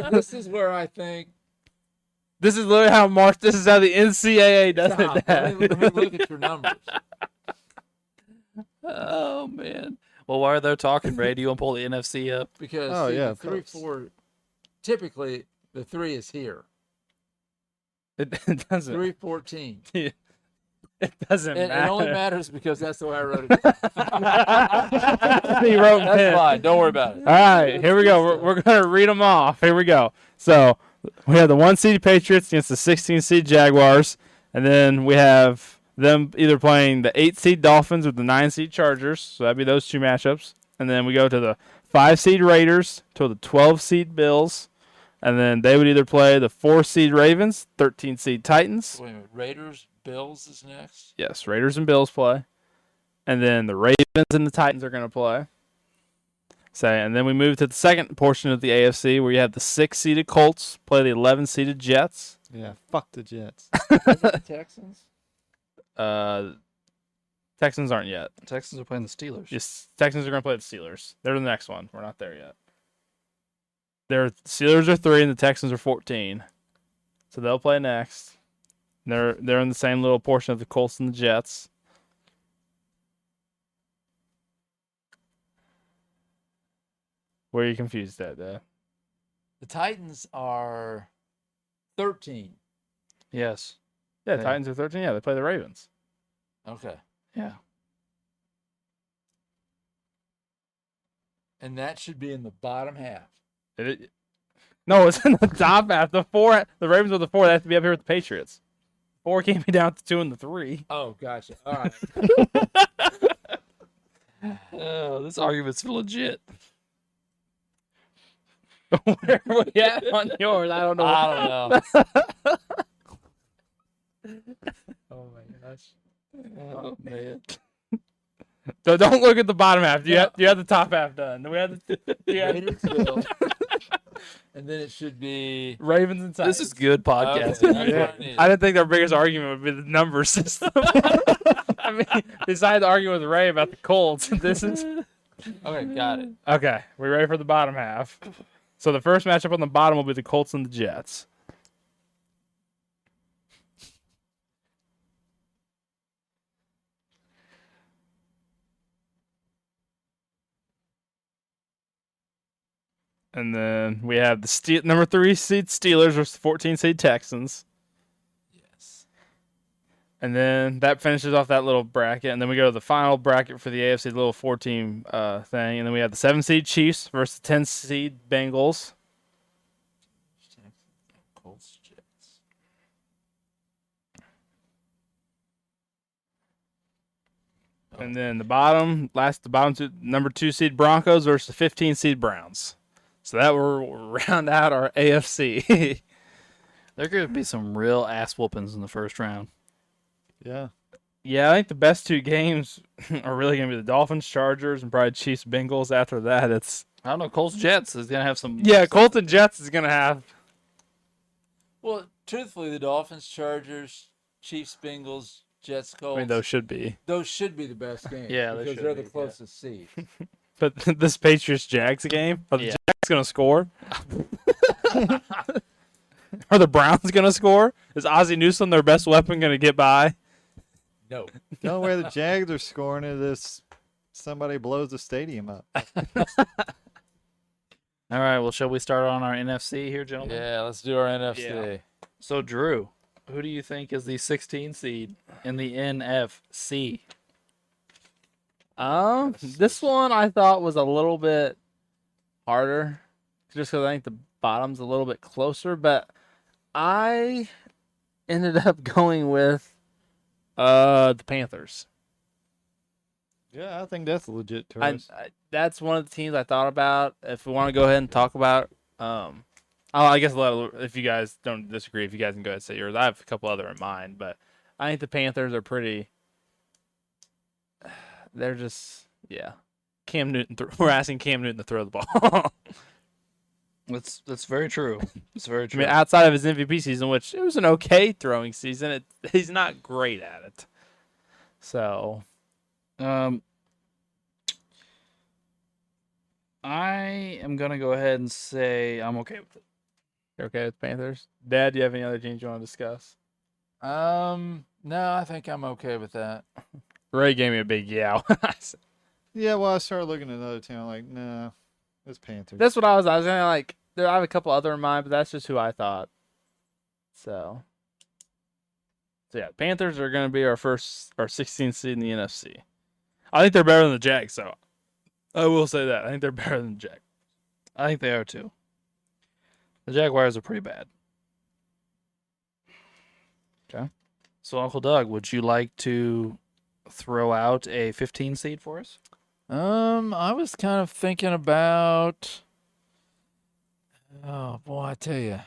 this is where I think. This is literally how March. This is how the NCAA does Stop. it. Let me look at your numbers. Oh man. Well, while they're talking, Ray, do you want to pull the NFC up? Because Oh, see, yeah, the of 3, course. 4. Typically, the 3 is here. It doesn't. 3-14. It doesn't It matter. only matters because that's the way I wrote it. He wrote That's pen. fine. Don't worry about it. All right, here we go. We're gonna read them off. Here we go. So we have the 1 seed Patriots against the 16 seed Jaguars, and then we have them either playing the 8 seed Dolphins with the 9 seed Chargers. So that'd be those 2 matchups, and then we go to the 5 seed Raiders to the 12 seed Bills, and then they would either play the 4 seed Ravens, 13 seed Titans. Wait a minute. Raiders, Bills is next. Yes, Raiders and Bills play. And then the Ravens and the Titans are going to play. And then we move to the second portion of the AFC where you have the 6-seeded Colts play the 11-seeded Jets. Yeah, fuck the Jets. Texans. Texans aren't yet. Texans are playing the Steelers. Yes, Texans are going to play the Steelers. They're the next one. We're not there yet. Their Steelers are 3 and the Texans are 14. So they'll play next. They're in the same little portion of the Colts and the Jets. Where are you confused at, though? The Titans are 13. Yes. Yeah, Okay. Titans are 13. Yeah, they play the Ravens. Okay. Yeah. And that should be in the bottom half. No, it's in the top half. The Ravens with the 4. They have to be up here with the Patriots. 4 can't be down to 2 and the 3. Oh, gotcha. All right. Oh, this argument's legit. Where are we at on yours? I don't know. I don't know. Oh my gosh. Oh man. So don't look at the bottom half. Do you have the top half done? Do we have the Raiders will. And then it should be. Ravens and Titans? This is good podcasting. Okay, that's Yeah. what I need. I didn't think our biggest argument would be the number system. I mean, besides arguing with Ray about the Colts, this is Okay, got it. okay. We ready for the bottom half? So the first matchup on the bottom will be the Colts and the Jets. And then we have the number 3 seed Steelers versus the 14 seed Texans. Yes. And then that finishes off that little bracket. And then we go to the final bracket for the AFC, the little 4-team thing. And then we have the 7 seed Chiefs versus the 10 seed Bengals. Colts, Jets. And then the bottom two, number 2 seed Broncos versus the 15 seed Browns. So that will round out our AFC. There could be some real ass whoopings in the first round. Yeah. Yeah, I think the best 2 games are really going to be the Dolphins, Chargers, and probably Chiefs, Bengals. After that, it's I don't know. Colts Jets is gonna have some. yeah, Colts and Jets is going to have. Well, truthfully, the Dolphins, Chargers, Chiefs, Bengals, Jets, Colts. I mean, those should be. those should be the best games. Yeah, they because should they're be, the yeah. closest seed. But this Patriots Jags game, are the Yeah. Jags going to score? Are the Browns going to score? Is Ozzie Newsome, their best weapon, going to get by? No. The only way the Jags are scoring it is somebody blows the stadium up. All right. Well, shall we start on our NFC here, gentlemen? Yeah, let's do our NFC. So, Drew, who do you think is the 16 seed in the NFC? This one I thought was a little bit harder, just because I think the bottom's a little bit closer. But I ended up going with the Panthers. Yeah, I think that's a legit I choice. that's one of the teams I thought about. If we want to go ahead and talk about, I guess if you guys don't disagree, if you guys can go ahead and say yours. I have a couple other in mind, but I think the Panthers are pretty. They're just Cam Newton. We're asking Cam Newton to throw the ball. That's very true. It's very I true. mean, outside of his MVP season, which it was an okay throwing season, he's not great at it. So, I am gonna go ahead and say I'm okay with it. you're okay with Panthers? Dad, do you have any other teams you want to discuss? No, I think I'm okay with that. Ray gave me a big yeah. Yeah, well, I started looking at another team. I'm like, nah, it's Panthers. That's what I was going to like. I have a couple other in mind, but that's just who I thought. So yeah, Panthers are going to be our 16th seed in the NFC. I think they're better than the Jags, so I will say that. I think they're better than the Jags. I think they are too. The Jaguars are pretty bad. Okay. So, Uncle Doug, would you like to throw out a 15 seed for us? I was kind of thinking about. Oh boy, I tell you.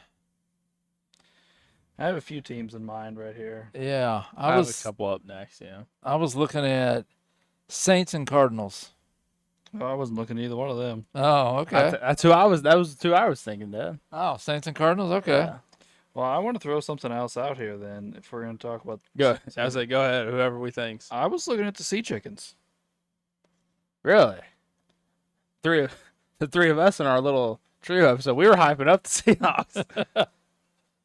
I have a few teams in mind right here. Yeah, I have a couple up next. Yeah. I was looking at Saints and Cardinals. Oh, I wasn't looking at either one of them. Oh, okay. That's who I was. That was the two I was thinking, Dad. Oh, Saints and Cardinals. Okay. Yeah. Well, I want to throw something else out here then if we're going to talk about. Go. I was like, go ahead. Whoever we think's. I was looking at the Sea Chickens. Really? The three of us in our little trio episode, we were hyping up the Seahawks.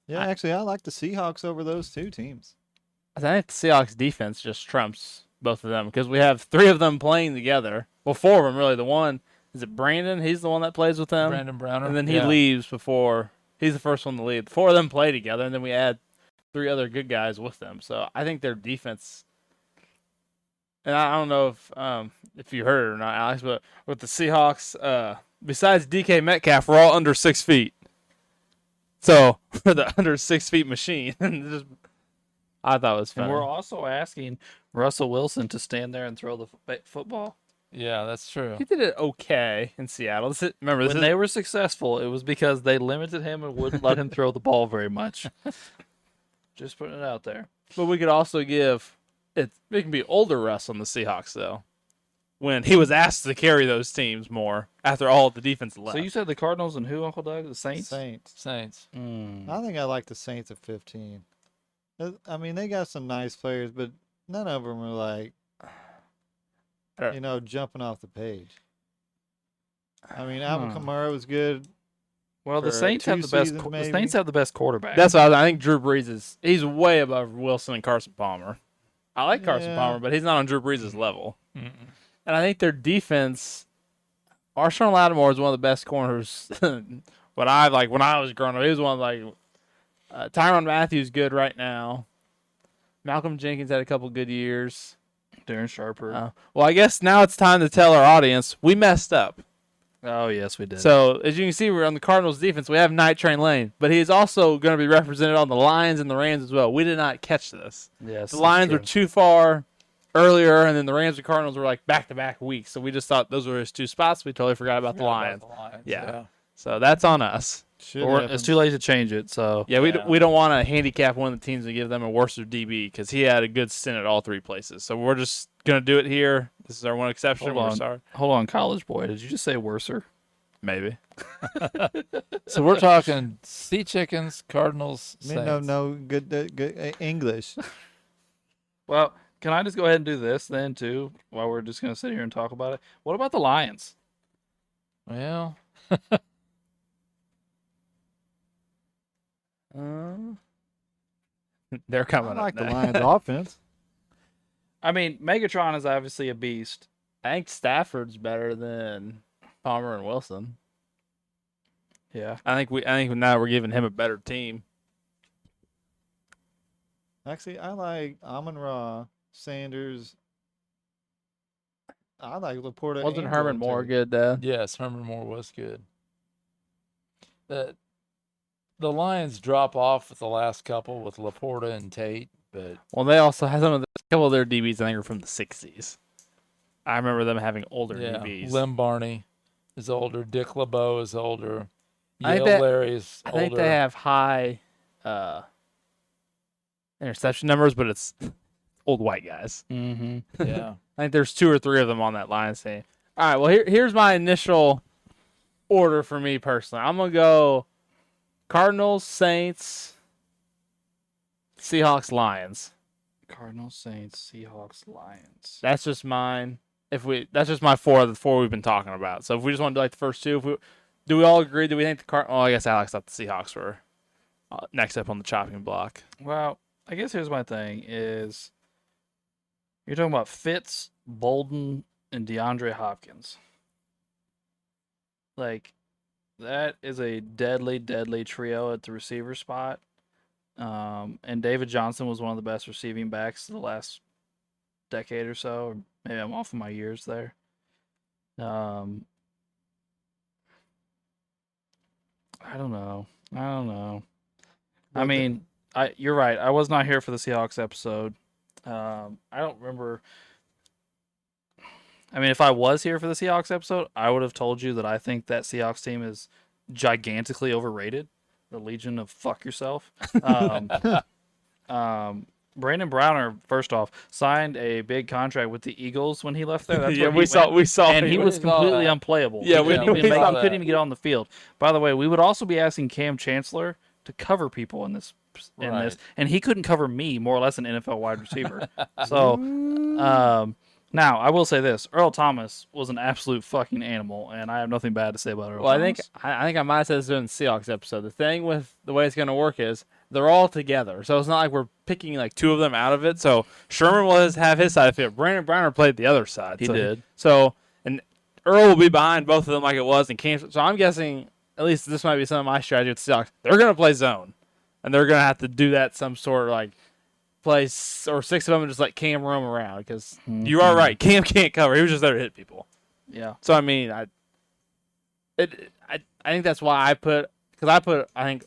Yeah, actually, I like the Seahawks over those two teams. I think the Seahawks defense just trumps both of them because we have three of them playing together. Well, four of them really. The one is it Brandon? He's the one that plays with them. Brandon Browner. And then he leaves before. He's the first one to leave. 4 of them play together, and then we add 3 other good guys with them. So I think their defense. And I don't know if you heard it or not, Alex, but with the Seahawks, besides DK Metcalf, we're all under 6 feet. So for the under 6 feet machine, I thought it was funny. And we're also asking Russell Wilson to stand there and throw the football. Yeah, that's true. He did it okay in Seattle. When they were successful, it was because they limited him and wouldn't let him throw the ball very much. Just putting it out there. But we could also give it can be older Russ on the Seahawks though, when he was asked to carry those teams more after all of the defense left. So you said the Cardinals and who, Uncle Doug? The Saints? Saints. Mm. I think I like the Saints at 15. I mean, they got some nice players, but none of them are like, jumping off the page. I mean, Alvin Kamara was good. Well, the Saints have the best. The Saints have the best quarterback. That's what I think. Drew Brees he's way above Wilson and Carson Palmer. I like Carson Palmer, but he's not on Drew Brees' level. Mm-mm. And I think their defense. Marshawn Lattimore is one of the best corners. When I was growing up, he was one of Tyrann Mathieu good right now. Malcolm Jenkins had a couple good years. Darren Sharper. Well, I guess now it's time to tell our audience we messed up. Oh, yes, we did. So, as you can see, we're on the Cardinals defense. We have Night Train Lane, but he's also going to be represented on the Lions and the Rams as well. We did not catch this. Yes, the Lions were too far earlier, and then the Rams and Cardinals were like back-to-back weeks. So we just thought those were his 2 spots. We totally forgot about the Lions. Yeah. So that's on us. It's too late to change it. So we don't want to handicap one of the teams and give them a worse DB because he had a good stint at all 3 places. So we're just going to do it here. This is our one exception. We're sorry. Hold on, college boy. Did you just say worser? Maybe. So we're talking Sea Chickens, Cardinals, Saints. No, good English. Well, can I just go ahead and do this then too, while we're just going to sit here and talk about it? What about the Lions? Well, they're coming. I like the Lions' offense. I mean, Megatron is obviously a beast. I think Stafford's better than Palmer and Wilson. Yeah, I think now we're giving him a better team. Actually, I like Amon-Ra, Sanders. I like Laporta. Wasn't Herman Moore good, Dad? yes, Herman Moore was good. The Lions drop off with the last couple with Laporta and Tate, but they also have a couple of their DBs. I think are from the '60s. I remember them having older DBs. Lim Barney is older. Dick LeBeau is older. I Yale think Larry is older. I think they have high interception numbers, but it's old white guys. Mm-hmm. Yeah. I think there's 2 or 3 of them on that Lions team. All right, well, here's my initial order for me personally. I'm going to go Cardinals, Saints, Seahawks, Lions. Cardinals, Saints, Seahawks, Lions. That's just mine. That's just my 4 of the 4 we've been talking about. So if we just want to do like the first 2, do we all agree? Do we think the Cardinals? Oh, I guess Alex thought the Seahawks were next up on the chopping block. Well, I guess here's my thing is you're talking about Fitz, Bolden, and DeAndre Hopkins. Like, that is a deadly, deadly trio at the receiver spot. And David Johnson was one of the best receiving backs of the last decade or so. Or maybe I'm off of my years there. I don't know. I mean, you're right. I was not here for the Seahawks episode. I don't remember. I mean, if I was here for the Seahawks episode, I would have told you that I think that Seahawks team is gigantically overrated. The Legion of fuck yourself. Brandon Browner, first off, signed a big contract with the Eagles when he left there. That's where we saw, and he was completely unplayable. Yeah, he couldn't even get on the field. By the way, we would also be asking Cam Chancellor to cover people in this, and he couldn't cover me, more or less an NFL wide receiver. So, now I will say this: Earl Thomas was an absolute fucking animal, and I have nothing bad to say about Earl. Well, Thomas. I think I might have said this during the Seahawks episode. The thing with the way it's going to work is they're all together, so it's not like we're picking like 2 of them out of it. So Sherman will have his side of it. Brandon Browner played the other side. He did. So, and Earl will be behind both of them like it was in Kansas. So I'm guessing at least this might be some of my strategy with the Seahawks. They're going to play zone, and they're going to have to do that some sort of like play or 6 of them and just let Cam roam around because you are right. Cam can't cover. He was just there to hit people. Yeah. So I mean, I think that's why I think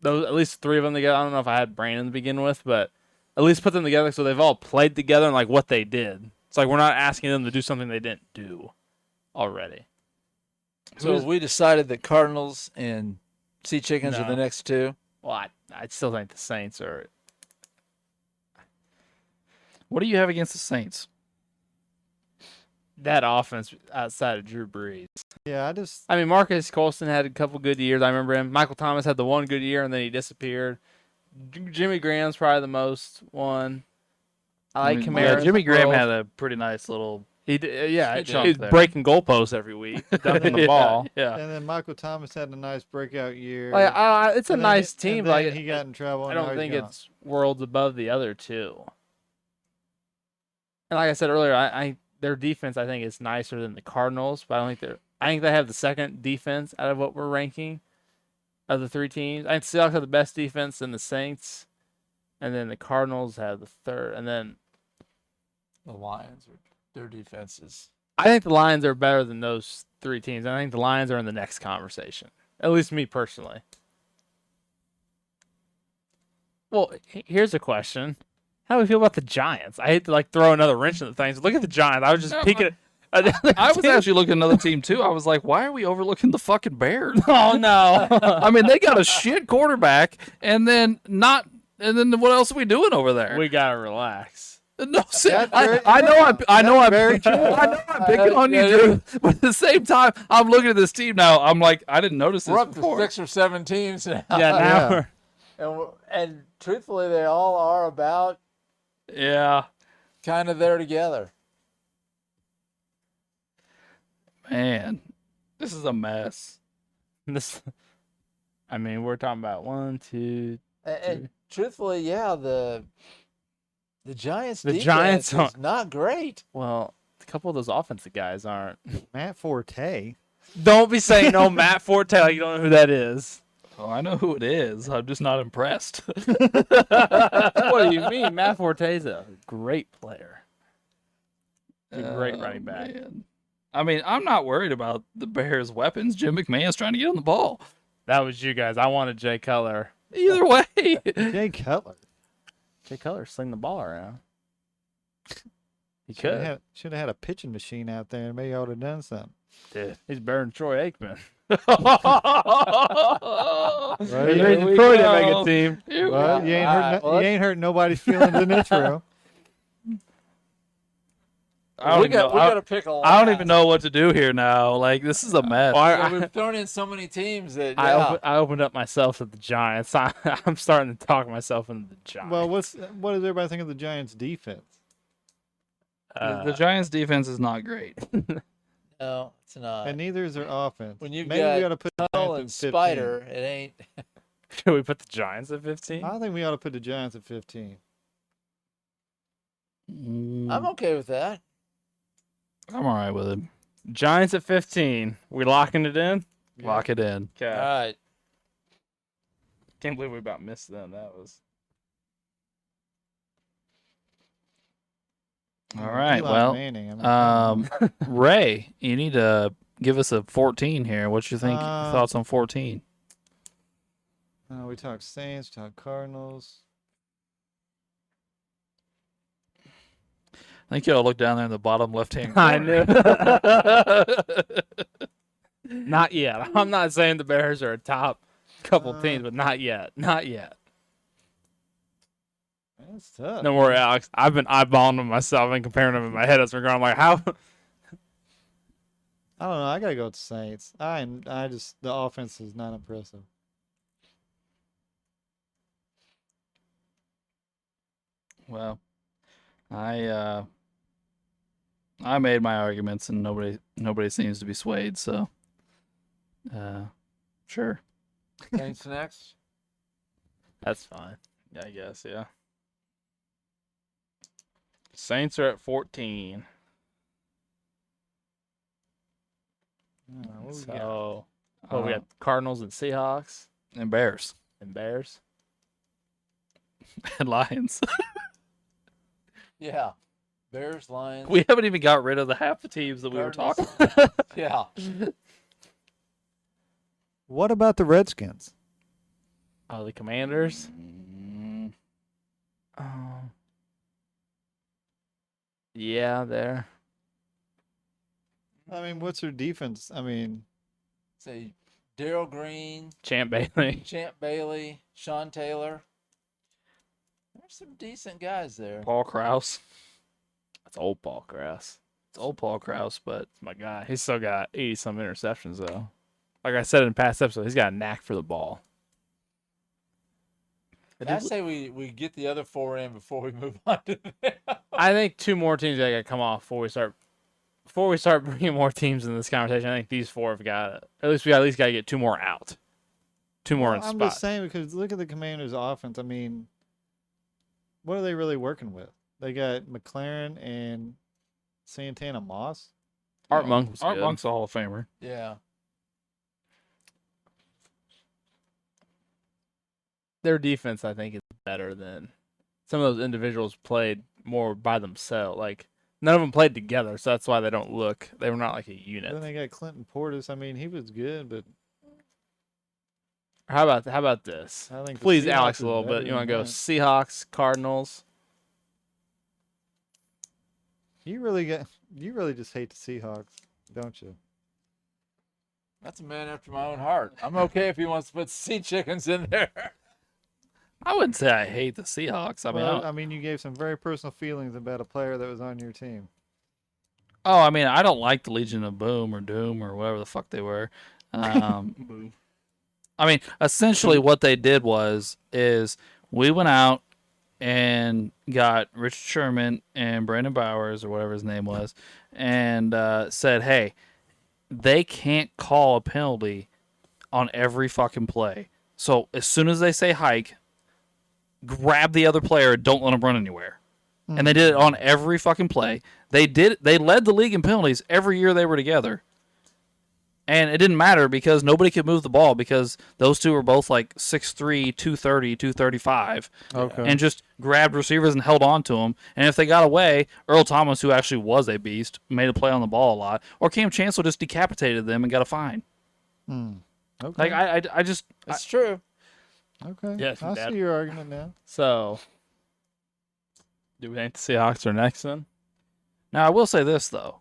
those at least 3 of them together. I don't know if I had Brandon to begin with, but at least put them together so they've all played together and like what they did. It's like we're not asking them to do something they didn't do already. So we decided that Cardinals and Sea Chickens are No. the next 2. Well, I still think the Saints are. What do you have against the Saints? That offense outside of Drew Brees. Yeah, I mean, Marcus Colston had a couple good years. I remember him. Michael Thomas had the one good year, and then he disappeared. Jimmy Graham's probably the most one. I like Kamara. Yeah, Jimmy Graham had a pretty nice little. He chunk he's there. breaking goalposts every week, dunking the ball. Yeah. and then Michael Thomas had a nice breakout year. Like, it's a And then nice and team. then Like he got in trouble. I and now don't he's think gone. it's worlds above the other 2. And like I said earlier, I their defense I think is nicer than the Cardinals, but I think they have the second defense out of what we're ranking of the 3 teams. I think the Seahawks have the best defense than the Saints, and then the Cardinals have the third, and then The Lions, their defenses. I think the Lions are better than those 3 teams. I think the Lions are in the next conversation. At least me personally. Well, here's a question. How do we feel about the Giants? I hate to throw another wrench in the things. Look at the Giants. I was just peeking at another I was team. actually looking at another team too. I was like, why are we overlooking the fucking Bears? Oh no. I mean, they got a shit quarterback, and then what else are we doing over there? We gotta relax. No, That's very- I know I'm very true. I know I'm picking on you, Drew, but at the same time, I'm looking at this team now. I'm like, I didn't notice this We're up before. to 6 or 7 teams now. Yeah, now Yeah. we're And truthfully, they all are about Yeah, kind of there together. man, this is a mess. this. I mean, we're talking about 1, 2. And truthfully, yeah, the Giants' The defense Giants is aren't- not great. Well, a couple of those offensive guys aren't. Matt Forte. Don't be saying no Matt Forte like you don't know who that is. Oh, I know who it is. I'm just not impressed. What do you mean? Matt Forte's a great player. He's a great running back. Man. I mean, I'm not worried about the Bears' weapons. Jim McMahon's trying to get on the ball. That was you guys. I wanted Jay Cutler. Either way. Jay Cutler. Jay Cutler sling the ball around. He could. Should have had a pitching machine out there and maybe I would have done something. Dude, he's better than Troy Aikman. Right, Here we Troy didn't go. make a team. Here we Well, go. you ain't Alright, hurt. You ain't hurt nobody's feelings in this room. I don't We even know. got to pick a lot. I don't even know what to do here now. Like, this is a mess. So we've thrown in so many teams that I opened up myself to the Giants. I'm starting to talk myself into the Giants. Well, what does everybody think of the Giants' defense? The Giants' defense is not great. no, it's not. And neither is their offense. When you've Maybe we ought to put the Tunnel Giants and at 15. Spider, it ain't. Should we put the Giants at 15? I think we ought to put the Giants at 15. I'm okay with that. I'm all right with it. Giants at 15. We locking it in? Lock it in. Okay. All right. Can't believe we about missed them. That was. All right. Eli Well, Manning, I mean, Ray, you need to give us a 14 here. What you think? Thoughts on 14? we talked Saints, we talked Cardinals. I think you ought to look down there in the bottom left-hand I corner. knew. Not yet. I'm not saying the Bears are a top couple teams, but not yet. Not yet. That's tough. Don't worry, Alex. I've been eyeballing them myself and comparing them in my head as we're going. I'm like, how? I don't know. I gotta go with the Saints. I just the offense is not impressive. Well, I made my arguments and nobody seems to be swayed. So, sure. Saints next. That's fine. Yeah, I guess. Yeah. Saints are at 14. What we got? So, We got Cardinals and Seahawks and Bears and Bears. and Lions. Yeah. Bears, Lions. We haven't even got rid of the half the teams that we were Cardinals. talking. Yeah. What about the Redskins? Oh, the Commanders. Mm, Yeah, there. I mean, what's their defense? I mean, Say Daryl Green, Champ Bailey. Champ Bailey, Sean Taylor. There's some decent guys there. Paul Krause. That's old Paul Krause. It's old Paul Krause, but That's my guy. He's still got 80-some interceptions, though. Like I said in past episodes, he's got a knack for the ball. I say we get the other 4 in before we move on to them. I think 2 more teams that got to come off before we start bringing more teams in this conversation. I think these 4 have got it. At least got to get 2 more out. 2 more in I'm spot. just saying because look at the Commanders' offense. I mean, what are they really working with? They got McLaren and Santana Moss. Art Monk was Art good. Monk's a Hall of Famer. Yeah. Their defense, I think, is better than some of those individuals played more by themselves. Like, none of them played together, so that's why they don't look. They were not like a unit. Then they got Clinton Portis. I mean, he was good, but How about this? I think the Please, Seahawks Alex, a is little better bit. You want to than go that. Seahawks, Cardinals? You really just hate the Seahawks, don't you? That's a man after my own heart. I'm okay if he wants to put sea chickens in there. I wouldn't say I hate the Seahawks. I mean, Well, I mean, you gave some very personal feelings about a player that was on your team. I don't like the Legion of Boom or Doom or whatever the fuck they were. I mean, essentially what they did is we went out and got Richard Sherman and Brandon Bowers or whatever his name was, and said, hey, they can't call a penalty on every fucking play. So as soon as they say hike, grab the other player and don't let them run anywhere. And they did it on every fucking play. They led the league in penalties every year they were together. And it didn't matter because nobody could move the ball because those two were both like 6'3", 230, 235. Okay. And just grabbed receivers and held on to them. And if they got away, Earl Thomas, who actually was a beast, made a play on the ball a lot. Or Cam Chancellor just decapitated them and got a fine. Okay. Like, I just... That's true. Okay. Yes, I Dad. see your argument now. So, do we think the Seahawks are next then? Now, I will say this, though.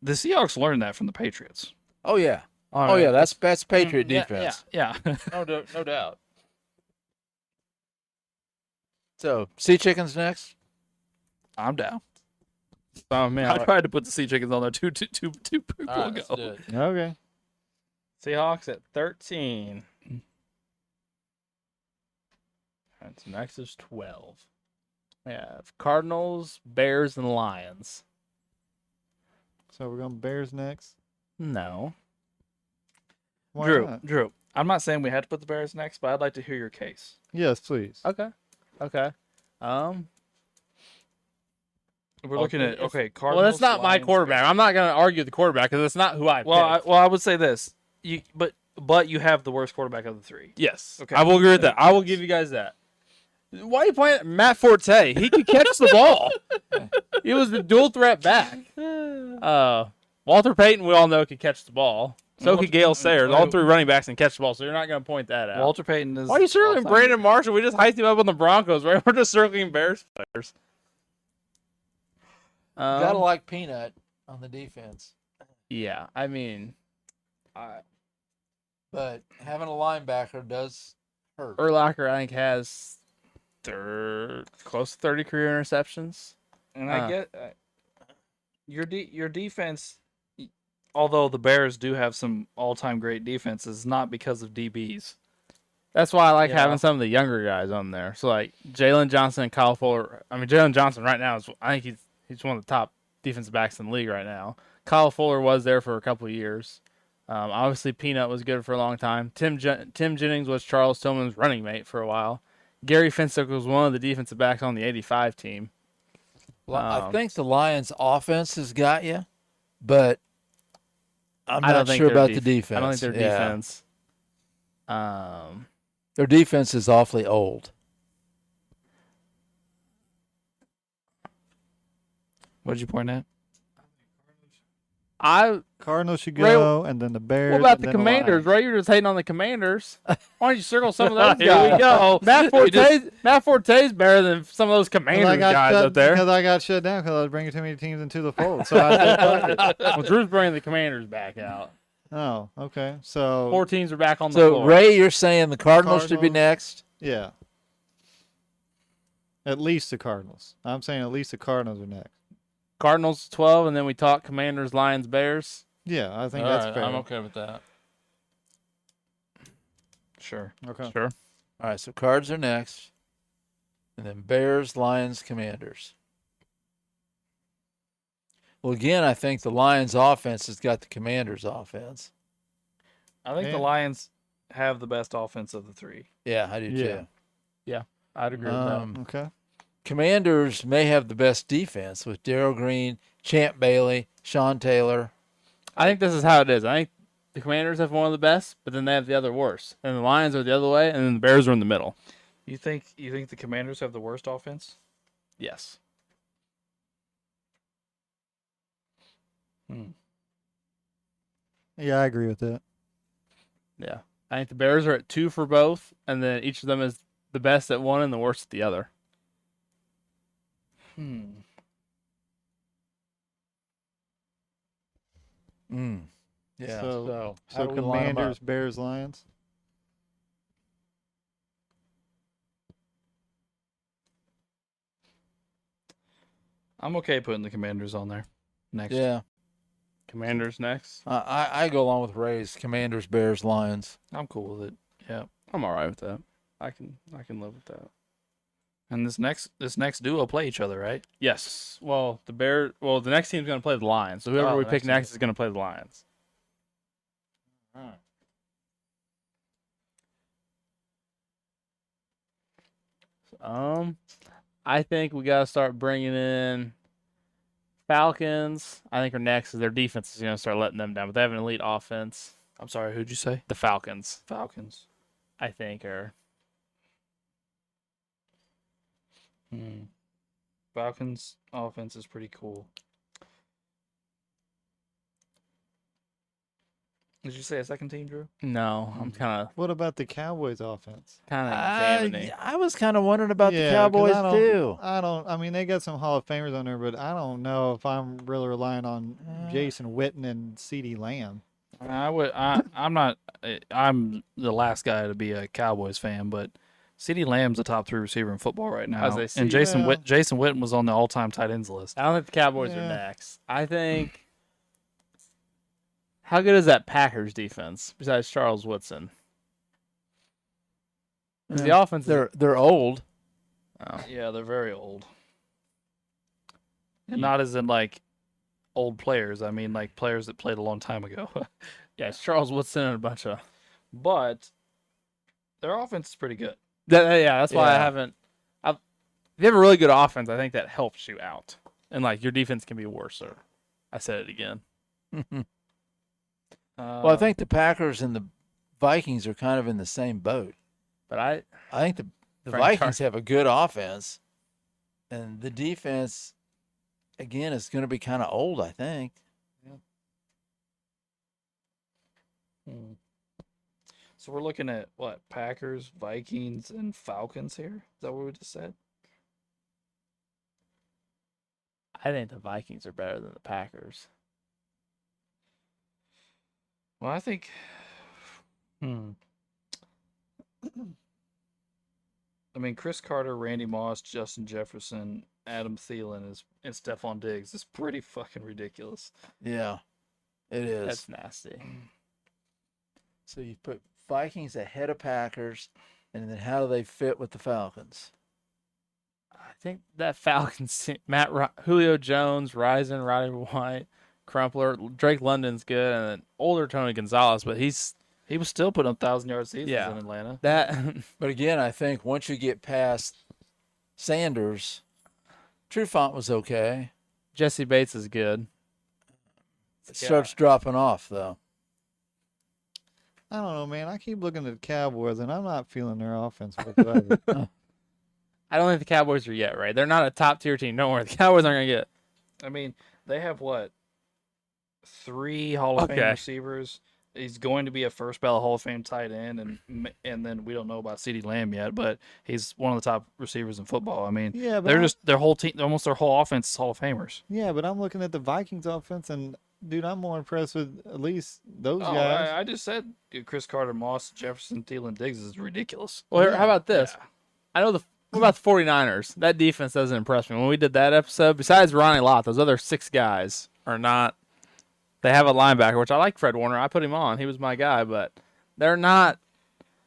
The Seahawks learned that from the Patriots. Oh yeah. All Oh right. yeah. That's Patriot defense. Yeah. No doubt. So sea chickens next. I'm down. Oh man, I tried to put the Sea Chickens on there two people All right, ago. let's do it. Okay. Seahawks at 13. And so next is 12. We have Cardinals, Bears, and Lions. So we're going Bears next. No. Why Drew, not? Drew, I'm not saying we had to put the Bears next, but I'd like to hear your case. Yes, please. Okay. We're looking at Cardinals. Well, that's not my Lions, quarterback. I'm not going to argue the quarterback because that's not who I picked. Well, I would say this. But you have the worst quarterback of the three. Yes. Okay. I will agree with that. I will give you guys that. Why are you playing Matt Forte? He could catch the ball. He was the dual threat back. Walter Payton, we all know, could catch the ball. So could Gale Sayers. All 3 running backs can catch the ball, so you're not going to point that out. Walter Payton is. Why are you circling all-time- Brandon Marshall? We just hyped him up on the Broncos, right? We're just circling Bears players. Gotta like Peanut on the defense, Yeah, I mean, but having a linebacker does hurt. Urlacher, I think, has close to 30 career interceptions. And I get your defense. Although the Bears do have some all-time great defenses, not because of DBs. That's why I like Yeah. having some of the younger guys on there. So like Jalen Johnson and Kyle Fuller. I mean, Jalen Johnson right now I think he's one of the top defensive backs in the league right now. Kyle Fuller was there for a couple of years. Obviously, Peanut was good for a long time. Tim Jennings was Charles Tillman's running mate for a while. Gary Finstock was one of the defensive backs on the '85 team. I think the Lions' offense has got you, but I'm I don't not think sure their about the def- defense. I don't think their Yeah. defense. Their defense is awfully old. What did you point at? Cardinals should Ray, go, and then the Bears. What about and the then Commanders, Lions. right? You're just hating on the Commanders. Why don't you circle some of those Here guys? we go. Matt Forte's better than some of those Commanders guys up there. Because I got shut down because I was bringing too many teams into the fold. So I said, fuck it. Well, Drew's bringing the Commanders back out. Oh, okay. So 4 teams are back on the So, floor. Ray, you're saying the Cardinals should be Cardinals. next? yeah, at least the Cardinals. I'm saying at least the Cardinals are next. Cardinals 12, and then we talk Commanders, Lions, Bears. Yeah, I think All that's right, fair. I'm okay with that. Sure. Okay. Sure. All right, so Cards are next. And then Bears, Lions, Commanders. Well, again, I think the Lions offense has got the Commanders offense. I think Yeah. the Lions have the best offense of the three. Yeah, I do too. I'd agree with that. Okay. Commanders may have the best defense with Darryl Green, Champ Bailey, Sean Taylor. I think this is how it is. I think the Commanders have one of the best, but then they have the other worst. And the Lions are the other way, and then the Bears are in the middle. You think the Commanders have the worst offense? Yes. Yeah, I agree with that. Yeah. I think the Bears are at 2 for both, and then each of them is the best at one and the worst at the other. Yeah. So how do we line 'em up? Commanders, Bears, Lions. I'm okay putting the Commanders on there next. Yeah. Commanders next. I go along with Ray's Commanders, Bears, Lions. I'm cool with it. Yeah. I'm all right with that. I can live with that. And this next duo play each other, right? Yes. Well, the next team's going to play the Lions. So whoever Oh, we the pick next next team. is going to play the Lions. I think we got to start bringing in Falcons. I think are next because their defense is going to start letting them down, but they have an elite offense. I'm sorry, who'd you say? The Falcons, Falcons. I think, are Falcons offense is pretty cool. Did you say a second team, Drew? no. I'm kind What about the Cowboys offense? of examining. I was kind of wondering about the 'cause Cowboys I don't- too. I mean, they got some Hall of Famers on there, but I don't know if I'm really relying on Jason Witten and CeeDee Lamb. I'm not. I'm the last guy to be a Cowboys fan, but CeeDee Lamb's a top 3 receiver in football right now. As they see. And Yeah. Jason Witten was on the all-time tight ends list. I don't think the Cowboys are Yeah. next. I think. How good is that Packers defense besides Charles Woodson? 'Cause the offense is. They're old. Oh. Yeah, they're very old. And not as in like old players. I mean like players that played a long time ago. Yeah, it's Charles Woodson and a bunch of. But their offense is pretty good. That's why I Yeah. haven't. If you have a really good offense, I think that helps you out, and like your defense can be worse. I said it again. Well, I think the Packers and the Vikings are kind of in the same boat. But I I think the Frank Vikings have a good offense, and the defense, again, is going to be kind of old, I think. So we're looking at what? Packers, Vikings, and Falcons here? Is that what we just said? think the Vikings are better than the Packers. Well, I think. I mean, Chris Carter, Randy Moss, Justin Jefferson, Adam Thielen and Stephon Diggs is pretty fucking ridiculous. Yeah, it is. That's nasty. So you put Vikings ahead of Packers, and then how do they fit with the Falcons? I think that Falcons team, Julio Jones, Rison, Roddy White, Crumpler, Drake London's good, and then older Tony Gonzalez, but He was still putting up 1,000-yard seasons Yeah. in Atlanta. that But again, I think once you get past Sanders, Trufant was okay. Jesse Bates is good. It starts dropping off, though. I don't know, man. I keep looking at the Cowboys, and I'm not feeling their offense whatsoever. I don't think the Cowboys are yet, right? They're not a top-tier team. Don't worry. The Cowboys aren't going to get. I mean, they have what? 3 Hall of Fame Okay. receivers. He's going to be a first ballot Hall of Fame tight end, and then we don't know about CeeDee Lamb yet, but he's one of the top receivers in football. I mean, Yeah, but they're just their whole team, almost their whole offense is Hall of Famers. yeah, but I'm looking at the Vikings offense, and dude, I'm more impressed with at least those Oh, guys. I just said Chris Carter, Moss, Jefferson, Thielen, Diggs is ridiculous. Well, Yeah. how about this? Yeah. I know what about the 49ers? That defense doesn't impress me. When we did that episode, besides Ronnie Lott, those other 6 guys are not. They have a linebacker, which I like Fred Warner. I put him on. He was my guy, but they're not.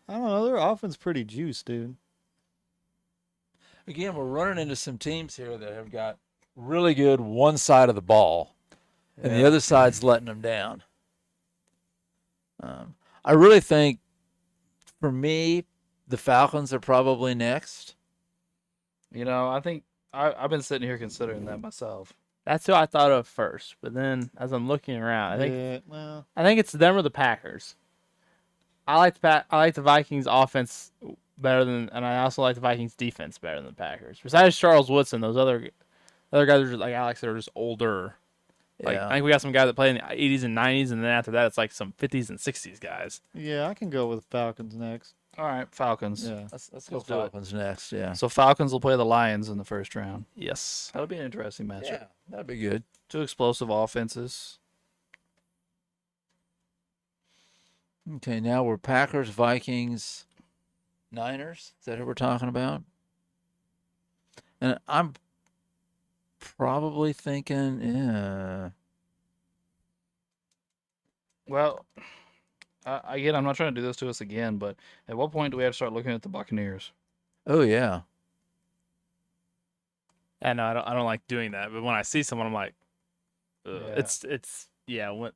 I don't know. Their offense pretty juiced, dude. Again, we're running into some teams here that have got really good one side of the ball, and the other side's letting them down. I really think, for me, the Falcons are probably next. You know, I think I've been sitting here considering that myself. That's who I thought of first. But then, as I'm looking around, I think it's them or the Packers. I like the Vikings offense better than, and I also like the Vikings defense better than the Packers. Besides Charles Woodson, those other guys are just like Alex. They're just older. Like Yeah. I think we got some guys that play in the 80s and 90s, and then after that, it's like some 50s and 60s guys. Yeah, I can go with Falcons next. All right, Falcons. Yeah. Let's go Let's do it. Falcons next. Yeah. So Falcons will play the Lions in the first round. Yes. That'll be an interesting matchup. Yeah, that'd be good. 2 explosive offenses. Okay, now we're Packers, Vikings, Niners. Is that who we're talking about? And I'm probably thinking, yeah. Well, again, I'm not trying to do this to us again, but at what point do we have to start looking at the Buccaneers? Oh, yeah. And I don't like doing that, but when I see someone, I'm like, ugh. Yeah. When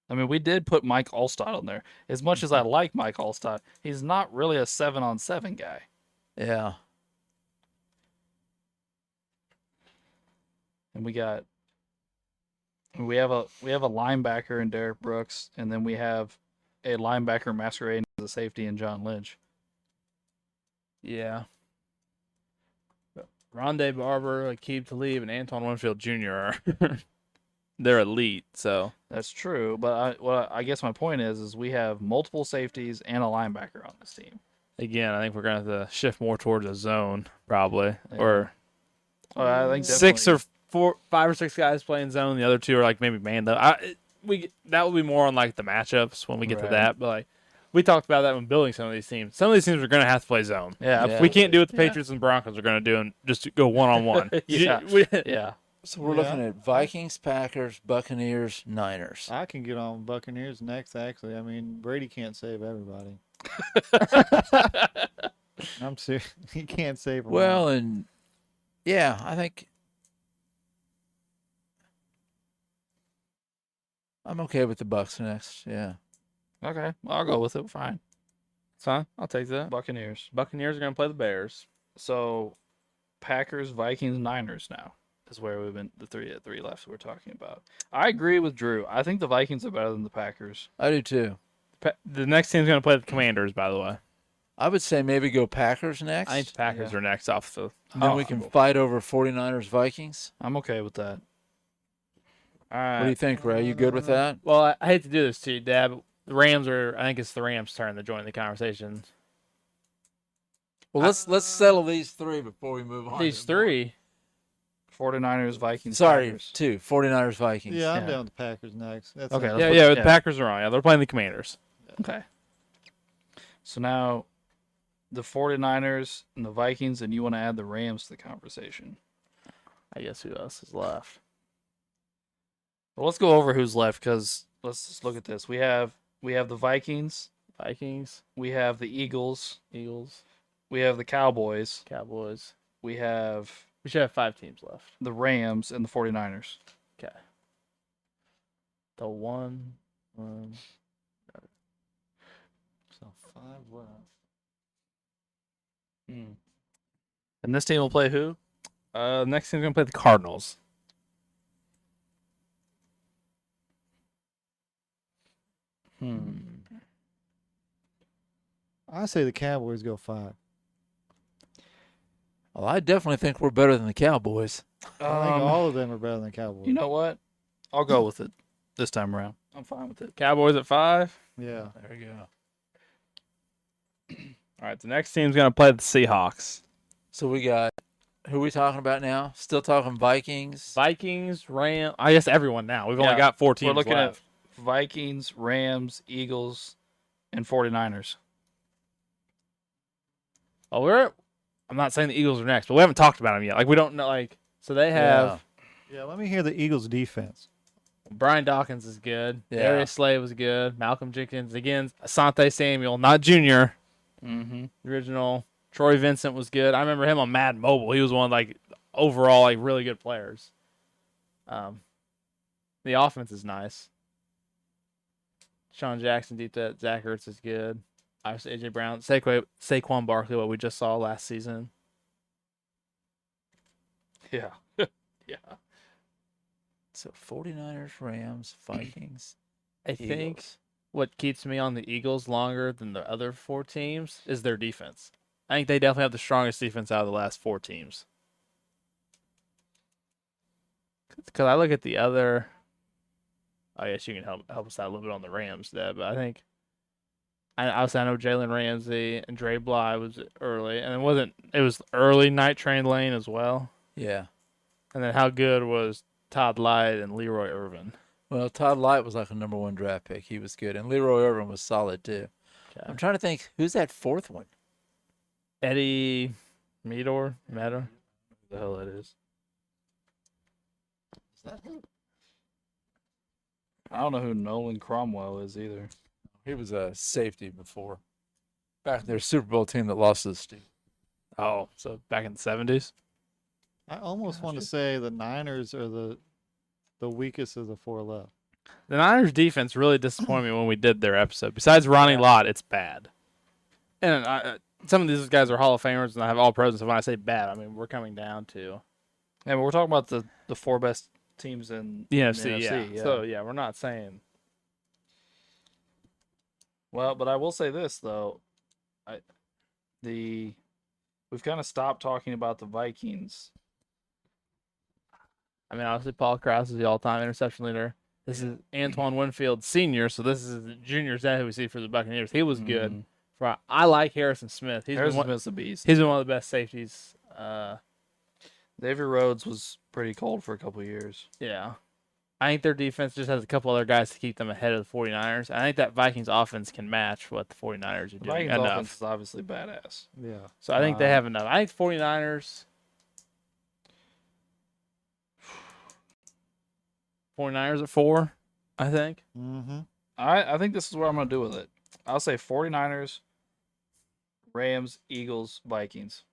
I mean, we did put Mike Allstott on there. As much as I like Mike Allstott, he's not really a 7-on-7 guy. Yeah. And we have a linebacker in Derek Brooks, and then we have a linebacker masquerading as a safety in John Lynch. Yeah. Rondé Barber, Aqib Talib, and Antoine Winfield Jr. are they're elite. So That's true, but I guess my point is we have multiple safeties and a linebacker on this team. again, I think we're gonna have to shift more towards a zone probably, Yeah. or I think 6 or definitely- 5 or 6 guys playing zone. The other 2 are like maybe man though. That will be more on like the matchups when we get to Right. that. But like we talked about that when building some of these teams. Some of these teams are gonna have to play zone. Yeah, Yeah. We can't do what the Yeah. Patriots and Broncos are gonna do and just go 1-on-1. Yeah. We- yeah. So we're Yeah. looking at Vikings, Packers, Buccaneers, Niners. I can get on Buccaneers next, actually. I mean, Brady can't save everybody. I'm serious. He can't save them all. Well, and yeah, I think I'm okay with the Bucks next. Yeah. Okay, well, I'll go with it. Fine. It's fine. I'll take that. Buccaneers. Buccaneers are gonna play the Bears. So, Packers, Vikings, Niners now is where we've been. The three left we're talking about. I agree with Drew. I think the Vikings are better than the Packers. I do too. The next team's gonna play the Commanders, by the way. I would say maybe go Packers next. I think the Packers are next off the. and then we can fight over 49ers, Vikings. I'm okay with that. All What do you right. think, Ray? You good with that? Well, I hate to do this to you, Dad. But the Rams are. I think it's the Rams' turn to join the conversation. Well, let's settle these 3 before we move on. These 3. 49ers, Vikings, Sorry, Packers. 2. 49ers, Vikings. yeah, I'm yeah. down with the Packers next. That's Okay, it. let's Yeah, put- yeah. The yeah. Packers are on. Yeah, they're playing the Commanders. Okay. So now, the 49ers and the Vikings, and you want to add the Rams to the conversation. I guess who else is left? Well, let's go over who's left because let's just look at this. We have the Vikings, Vikings, we have the Eagles, Eagles, we have the Cowboys, Cowboys. we have We should have 5 teams left. the Rams, and the 49ers. Okay. The one. So 5 left. And this team will play who? Next team's gonna play the Cardinals. I say the Cowboys go 5. Well, I definitely think we're better than the Cowboys. I think all of them are better than the Cowboys. You know what? I'll go with it this time around. I'm fine with it. Cowboys at 5. Yeah. There we go. All right, the next team's going to play the Seahawks. So we got, who are we talking about now? Still talking Vikings? Vikings, Rams. I guess everyone now. We've only Yeah, got 4 teams We're looking left. at Vikings, Rams, Eagles, and 49ers. Oh, I'm not saying the Eagles are next, but we haven't talked about them yet. Like, we don't know. Like, so they have Yeah, let me hear the Eagles' defense. Brian Dawkins is good. Yeah. Darius Slay was good. Malcolm Jenkins again. Asante Samuel, not Junior. Mm-hmm. The original. Troy Vincent was good. I remember him on Madden Mobile. He was one of, like, overall, like, really good players. The offense is nice. Sean Jackson deep that. Zach Ertz is good. Obviously, AJ Brown, Saquon Barkley, what we just saw last season. Yeah. Yeah. So 49ers, Rams, Vikings. I think what keeps me on the Eagles longer than the other 4 teams is their defense. I think they definitely have the strongest defense out of the last 4 teams. Because I look at the other. I guess you can help us out a little bit on the Rams, Deb. But I think. Obviously, I know Jalen Ramsey and Dre Bly was early, and it was early Night Train Lane as well. Yeah. And then how good was Todd Lyght and Leroy Irvin? Well, Todd Lyght was like a number 1 draft pick. He was good. And Leroy Irvin was solid, too. Okay. I'm trying to think, who's that 4th one? Eddie Meador? Who the hell that is? I don't know who Nolan Cromwell is either. He was a safety before. Back in their Super Bowl team that lost to the Steelers. Oh, so back in the 70s? I almost want to say the Niners are the weakest of the 4 left. The Niners defense really disappointed me when we did their episode. Besides Ronnie Lott, it's bad. And some of these guys are Hall of Famers, and I have all pros. And so when I say bad, I mean we're coming down to Yeah, but we're talking about the 4 best teams in the in NFC. Yeah. So yeah, we're not saying. Well, but I will say this though, we've kind of stopped talking about the Vikings. I mean, obviously Paul Krause is the all-time interception leader. This is Antoine Winfield Sr., so this is the junior Zach who we see for the Buccaneers. He was good. I like Harrison Smith. Harrison Smith's a beast. He's been one of the best safeties. Xavier Rhodes was pretty cold for a couple of years. Yeah. I think their defense just has a couple other guys to keep them ahead of the 49ers. I think that Vikings offense can match what the 49ers are The doing Vikings enough. offense is obviously badass. Yeah. So I think they have enough. I think 49ers 49ers at 4, I think. Mm-hmm. I think this is what I'm going to do with it. I'll say 49ers, Rams, Eagles, Vikings.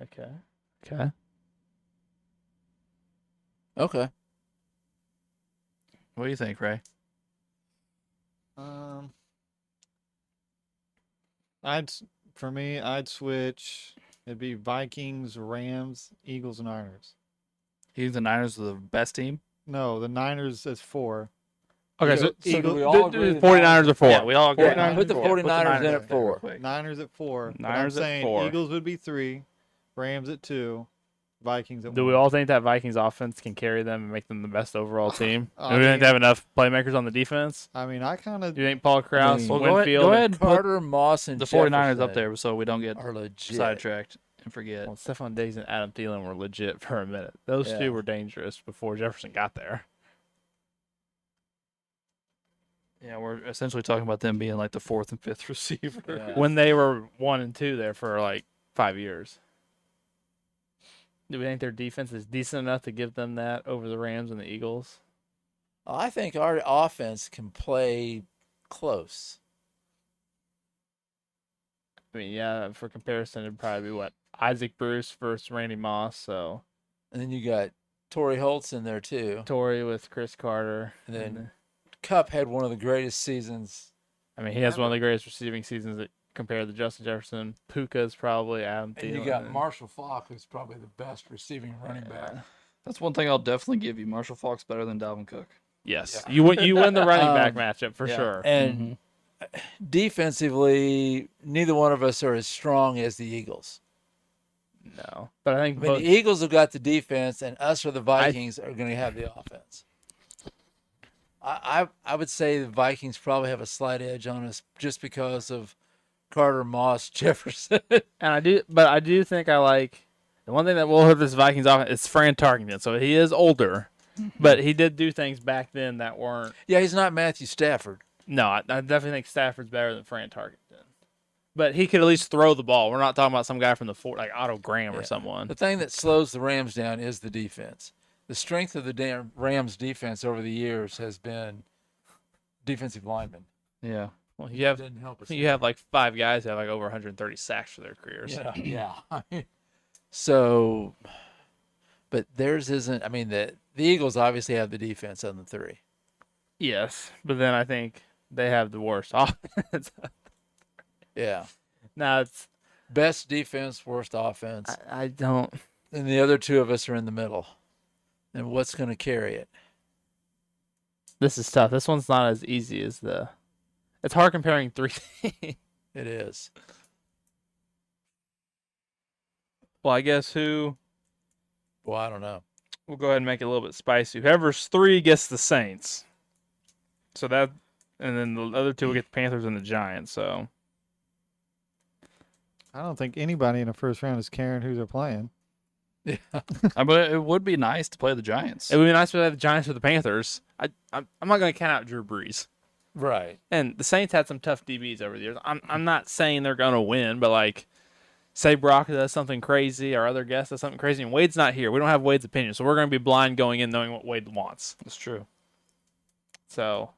Okay. Okay. What do you think, Ray? I'd switch. It'd be Vikings, Rams, Eagles, Niners. You think the Niners are the best team? No, the Niners is 4. Okay, so do Eagles, we all agree that 49ers are 4. Yeah, we all agree. Yeah, Put the 49ers in real at 4. quick. Niners at 4. But I'm Niners at saying 4. Eagles would be 3, Rams at 2, Vikings at Do 1. we all think that Vikings offense can carry them and make them the best overall team? I Do we think mean- they have enough playmakers on the defense? I mean, I kind of Do you think Paul Krause, Well, Winfield, go ahead and put Carter, Moss, and the 49ers Jefferson up there so we don't get are legit. sidetracked and forget. well, Stephon Diggs and Adam Thielen were legit for a minute. Those Yeah. two were dangerous before Jefferson got there. Yeah, we're essentially talking about them being like the 4th and 5th receiver. Yeah. When they were 1 and 2 there for like 5 years. Do we think their defense is decent enough to give them that over the Rams and the Eagles? I think our offense can play close. I mean, yeah, for comparison, it'd probably be what? Isaac Bruce versus Randy Moss, so And then you got Torrey Holtz in there, too. Torrey with Chris Carter. And then Kupp had one of the greatest seasons. I mean, he has one of the greatest receiving seasons that compared to Justin Jefferson. Puka's probably Adam Thielen. And you got Marshall Faulk, who's probably the best receiving running back. That's one thing I'll definitely give you. Marshall Faulk's better than Dalvin Cook. Yes, you win the running back matchup for Yeah. sure. And defensively, neither one of us are as strong as the Eagles. No, but I think I mean, both, the Eagles have got the defense, and us or the Vikings are going to have the offense. I would say the Vikings probably have a slight edge on us just because of Carter, Moss, Jefferson. and I do think I like the one thing that will hurt this Vikings offense is Fran Tarkenton. So he is older, but he did do things back then that weren't. Yeah, he's not Matthew Stafford. No, I definitely think Stafford's better than Fran Tarkenton. But he could at least throw the ball. We're not talking about some guy from the fort like Otto Graham or someone. The thing that slows the Rams down is the defense. The strength of the damn Rams defense over the years has been defensive linemen. Yeah. Well, you have Didn't help us. you have like 5 guys that have like over 130 sacks for their careers. Yeah. So, but theirs isn't. I mean, the Eagles obviously have the defense on the 3. Yes, but then I think they have the worst offense. Yeah. Now it's Best defense, worst offense. I don't. And the other 2 of us are in the middle. And what's going to carry it? This is tough. This one's not as easy as the. It's hard comparing 3 teams. It is. Well, I guess who. Well, I don't know. We'll go ahead and make it a little bit spicy. Whoever's 3 gets the Saints. So that, and then the other 2 will get the Panthers and the Giants. So I don't think anybody in the first round is caring who they're playing. Yeah. But it would be nice to play the Giants. it would be nice to have the Giants or the Panthers. I'm not going to count out Drew Brees. Right. And the Saints had some tough DBs over the years. I'm not saying they're going to win, but like, say Brock does something crazy, our other guest does something crazy, and Wade's not here. We don't have Wade's opinion, so we're going to be blind going in knowing what Wade wants. That's true. So,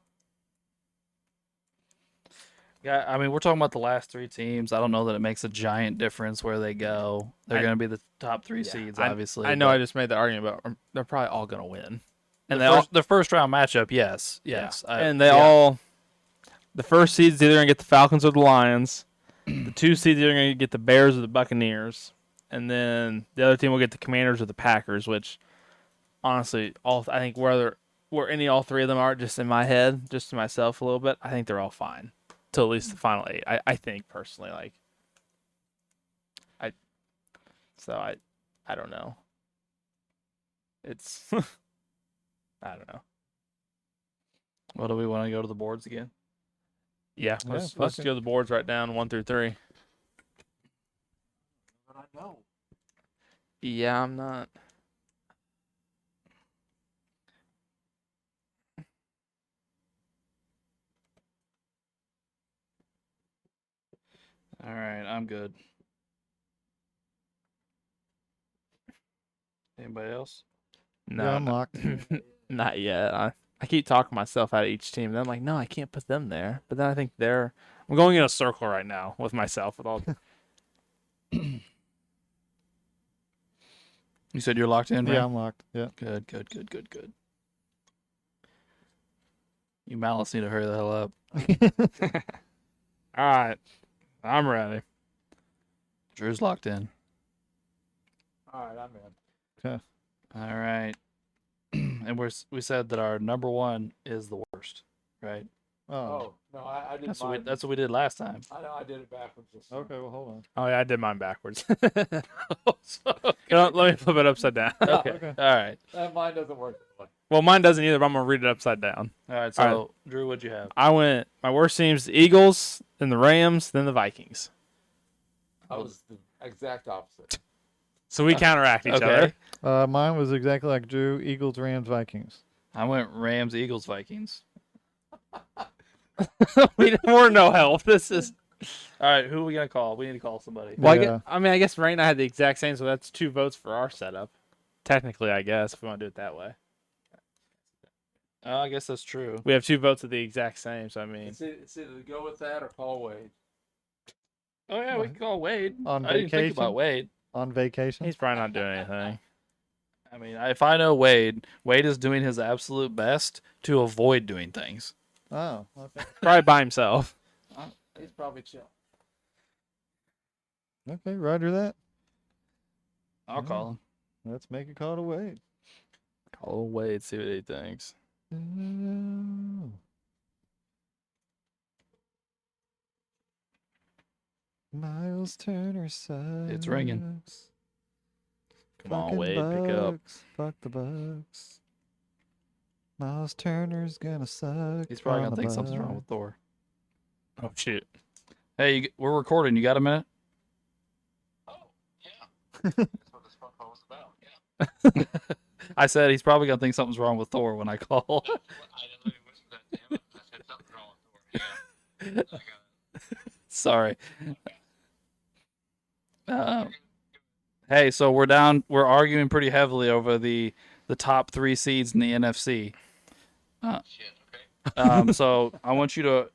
Yeah, I mean, we're talking about the last 3 teams. I don't know that it makes a giant difference where they go. They're going to be the top 3 seeds, obviously. I know but I just made the argument, but they're probably all going to win. And the first round matchup, yes. and they all, the first seed's either going to get the Falcons or the Lions. The 2 seeds are going to get the Bears or the Buccaneers. And then the other team will get the Commanders or the Packers, which, honestly, I think where all 3 of them are, just in my head, just to myself a little bit, I think they're all fine. Till at least the final 8. I think, personally, like, I don't know. It's, I don't know. Well, do we want to go to the boards again? Yeah, let's go to the boards right down 1 through 3. But I know. Yeah, I'm not. All right, I'm good. Anybody else? No, Yeah, I'm no. locked. Not yet. I keep talking myself out of each team. Then I'm like, no, I can't put them there. But then I think I'm going in a circle right now with myself. With all. You said you're locked in, right? Yeah, I'm locked. Yeah. Good. You Malice need to hurry the hell up. All right, I'm ready. Drew's locked in. All right, I'm in. All right. And we said that our number 1 is the worst, right? Oh. No, I did That's mine. what we did last time. I know I did it backwards. Okay, well, hold on. Oh yeah, I did mine backwards. Let me flip it upside down. Okay. All right. Mine doesn't work. Well, mine doesn't either. But I'm gonna read it upside down. All right. So, Drew, what'd you have? I went. My worst teams: the Eagles, then the Rams, then the Vikings. I was the exact opposite. So we counteract each Okay. other. Mine was exactly like Drew. Eagles, Rams, Vikings. I went Rams, Eagles, Vikings. We're no help. This is. All right. Who are we gonna call? We need to call somebody. Well, Yeah. I guess Ray and I had the exact same, so that's 2 votes for our setup. Technically, I guess, if we want to do it that way. I guess that's true. We have 2 votes of the exact same, so I mean. It's either go with that or call Wade. Oh yeah, we can call Wade. On I didn't think vacation? about Wade. On vacation. He's probably not doing anything. I mean, if I know Wade, Wade is doing his absolute best to avoid doing things. Oh, okay. Probably by himself. He's probably chill. Okay, roger that. I'll call him. Let's make a call to Wade. I'll wait, see what he thinks. Miles Turner sucks. It's ringing. Come on, Fucking Wade, pick up. Bucks. Fuck the Bucks. Miles Turner's gonna suck. He's probably on gonna the think something's wrong Bucks. with Thor. Oh shoot. Hey, we're recording. You got a minute? That's what this phone call was about. Yeah. I said he's probably gonna think something's wrong with Thor when I call. I didn't really whisper that to him. I said something's wrong with Thor. Yeah. Sorry. Hey, so we're down. We're arguing pretty heavily over the top 3 seeds in the NFC. Shit. Okay. So I want you to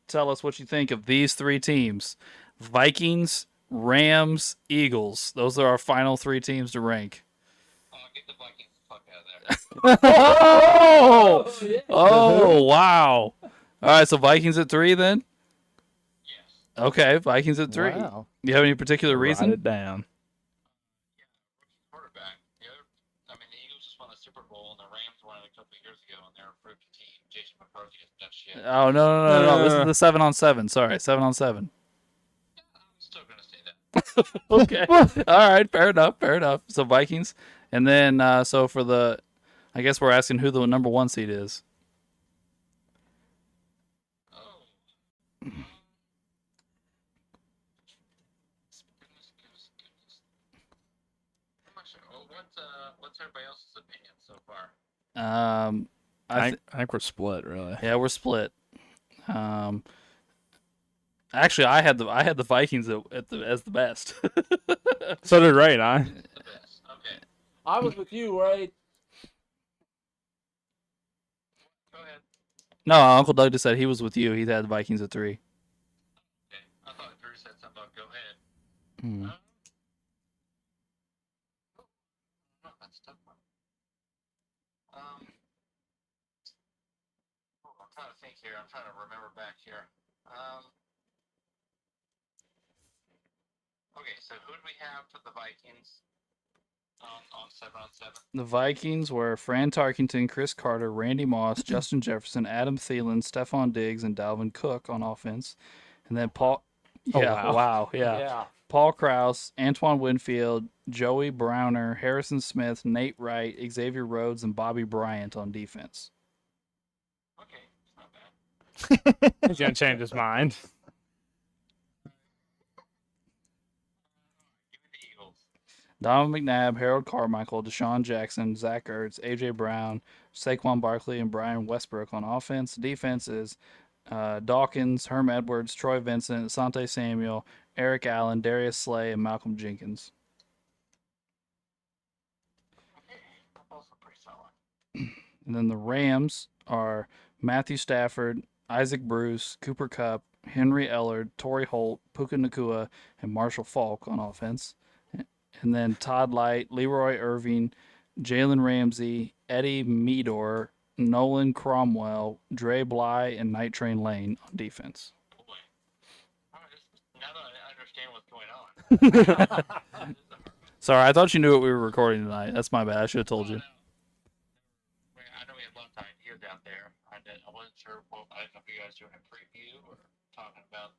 tell us what you think of these 3 teams: Vikings, Rams, Eagles. Those are our final 3 teams to rank. Get the Vikings the fuck out of there. Oh, wow! All right, so Vikings at 3 then. Yes. Okay, Vikings at 3. Wow. You have any particular Write reason? it down. Rookie quarterback. I mean, the Eagles just won a Super Bowl, and the Rams won it a couple of years ago, and they're a fruit team. Jason McCarthy has done shit. Oh no! This is the 7-on-7. Sorry, 7-on-7. I'm still gonna say that. Okay. All right. Fair enough. So Vikings, and then so for the, I guess we're asking who the number 1 seed is. Oh. Goodness. I'm not sure. Well, what's everybody else's opinion so far? I I think we're split, really. yeah, we're split. Actually, I had the Vikings as the best. So did Ray and I. The best. Okay. I was with you, right? Go ahead. No, Uncle Doug just said he was with you. He had the Vikings at 3. Okay. I thought Drew said something about go ahead. Hmm. No, that's a tough one. I'm trying to think here. I'm trying to remember back here. Okay, so who do we have for the Vikings on 7-on-7? The Vikings were Fran Tarkenton, Chris Carter, Randy Moss, Justin Jefferson, Adam Thielen, Stephon Diggs, and Dalvin Cook on offense, and then Paul. Oh, Yeah, wow. yeah. Paul Krause, Antoine Winfield, Joey Browner, Harrison Smith, Nate Wright, Xavier Rhodes, and Bobby Bryant on defense. Okay, it's not bad. He's gonna change his mind. Give me the Eagles. Donovan McNabb, Harold Carmichael, Deshaun Jackson, Zach Ertz, A.J. Brown, Saquon Barkley, and Brian Westbrook on offense. Defense is Dawkins, Herm Edwards, Troy Vincent, Asante Samuel, Eric Allen, Darius Slay, and Malcolm Jenkins. Okay, that's also pretty solid. And then the Rams are Matthew Stafford, Isaac Bruce, Cooper Kupp, Henry Ellard, Torrey Holt, Puka Nakua, and Marshall Falk on offense. And then Todd Light, Leroy Irving, Jalen Ramsey, Eddie Meador, Nolan Cromwell, Dre Bly, and Night Train Lane on defense. Boy. All right, now that I understand what's going on. Sorry, I thought you knew what we were recording tonight. That's my bad. I should have told you. I know we have lots of ideas out there. I wasn't sure I don't know if you guys doing a preview or talking about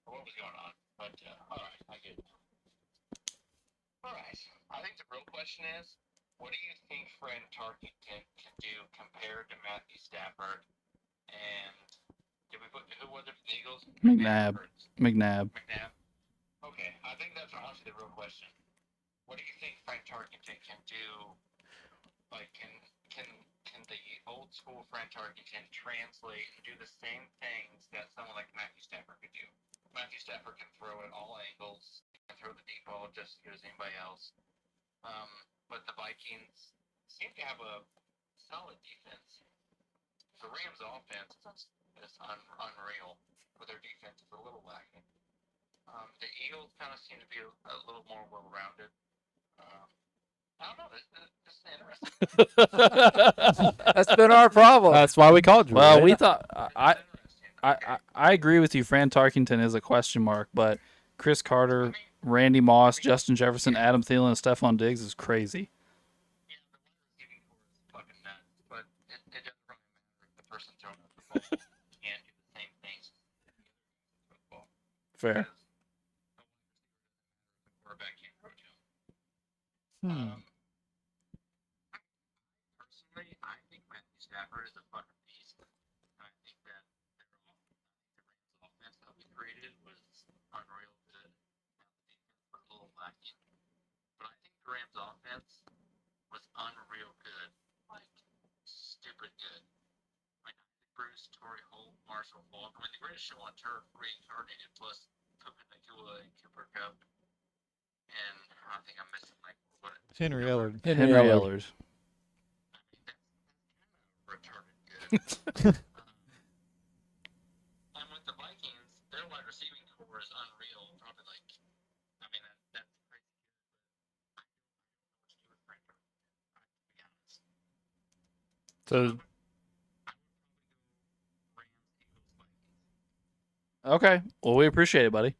what was going on. But all right, I get it. All right. I think the real question is, what do you think Fred Tarkington can do compared to Matthew Stafford? And did we put who was it for the Eagles? McNabb. or- McNabb. McNabb. Okay, I think that's honestly the real question. What do you think Frank Tarkington can do? Like, can the old school Frank Tarkington translate and do the same things that someone like Matthew Stafford could do? Matthew Stafford can throw at all angles, can throw the deep ball just as good as anybody else. But the Vikings seem to have a solid defense. The Rams' offense is unreal, but their defense is a little lacking. The Eagles kind of seem to be a little more well-rounded. I don't know. This is interesting. That's been our problem. That's why we called you. Well, Ray. we thought It's interesting. I agree with you. Fran Tarkenton is a question mark, but Chris Carter, Randy Moss, Justin Jefferson, Adam Thielen, and Stephon Diggs is crazy. Yeah, the one receiving Fair. Quarterback can't throw to him. Personally, I think Matthew Stafford is a fucking beast. I think that the Rams' offense that we created was unreal good. The defense was a little lacking, but I think the Rams' offense was unreal good, like stupid good. Like Bruce, Torrey Holt, Marshall Falk. I mean, the greatest show on turf reincarnated, plus Puka Nakua and Cooper Cup. And I think I'm missing like what? Henry Ellard. Henry Ellard. I mean, that's retarded good. And with the Vikings, their wide receiving core is unreal. Probably like, I mean, that's crazy good. But I don't know what to do with Frank. To be honest, So I would probably go Rams, Eagles, Vikings. Okay. Well, we appreciate it, buddy.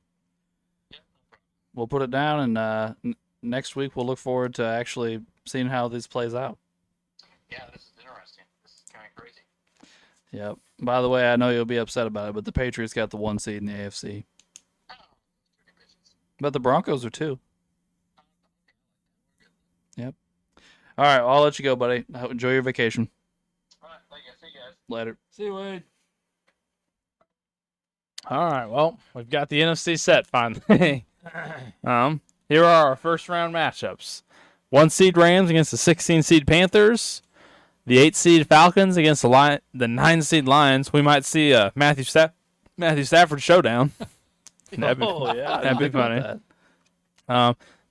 Yeah, no problem. We'll put it down, and next week we'll look forward to actually seeing how this plays out. Yeah, this is interesting. This is kind of crazy. Yep. By the way, I know you'll be upset about it, but the Patriots got the 1 seed in the AFC. Oh, pretty bitches. But the Broncos are 2. Yep. All right, well, I'll let you go, buddy. Enjoy your vacation. All right, thank you. See you guys. Later. See you, Wade. all right, well, we've got the NFC set finally. Here are our first round matchups: 1 seed Rams against the 16 seed Panthers, the 8 seed Falcons against the 9 seed Lions. We might see a Matthew Stafford showdown. That'd be, yeah. that'd be funny.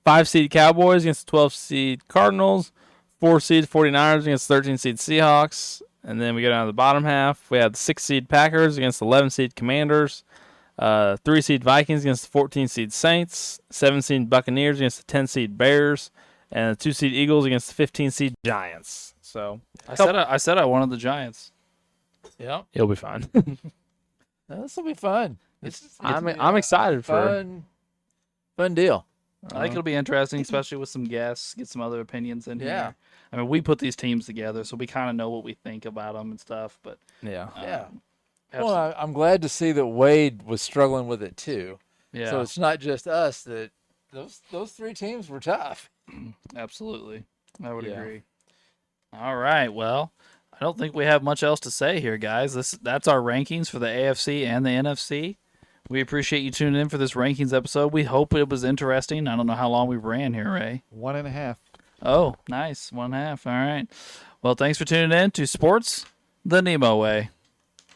5 seed Cowboys against the 12 seed Cardinals, 4 seed 49ers against the 13 seed Seahawks, and then we go down to the bottom half. We have the 6 seed Packers against the 11 seed Commanders, 3 seed Vikings against the 14 seed Saints, 7 seed Buccaneers against the 10 seed Bears, and the 2 seed Eagles against the 15 seed Giants. So I said I wanted the Giants. Yep. it'll be fine. This will be fun. I'm excited for. Fun deal. I think it'll be interesting, especially with some guests, get some other opinions in Yeah. here. I mean, we put these teams together, so we kind of know what we think about them and stuff. But Yeah. Yeah. have Well, some- I'm glad to see that Wade was struggling with it too. yeah, So it's not just us that those 3 teams were tough. absolutely, I would Yeah. agree. All right, well, I don't think we have much else to say here, guys. That's our rankings for the AFC and the NFC. We appreciate you tuning in for this rankings episode. We hope it was interesting. I don't know how long we ran here, Ray. 1.5. Oh, nice. 1.5. All right. Well, thanks for tuning in to Sports the NEMO Way.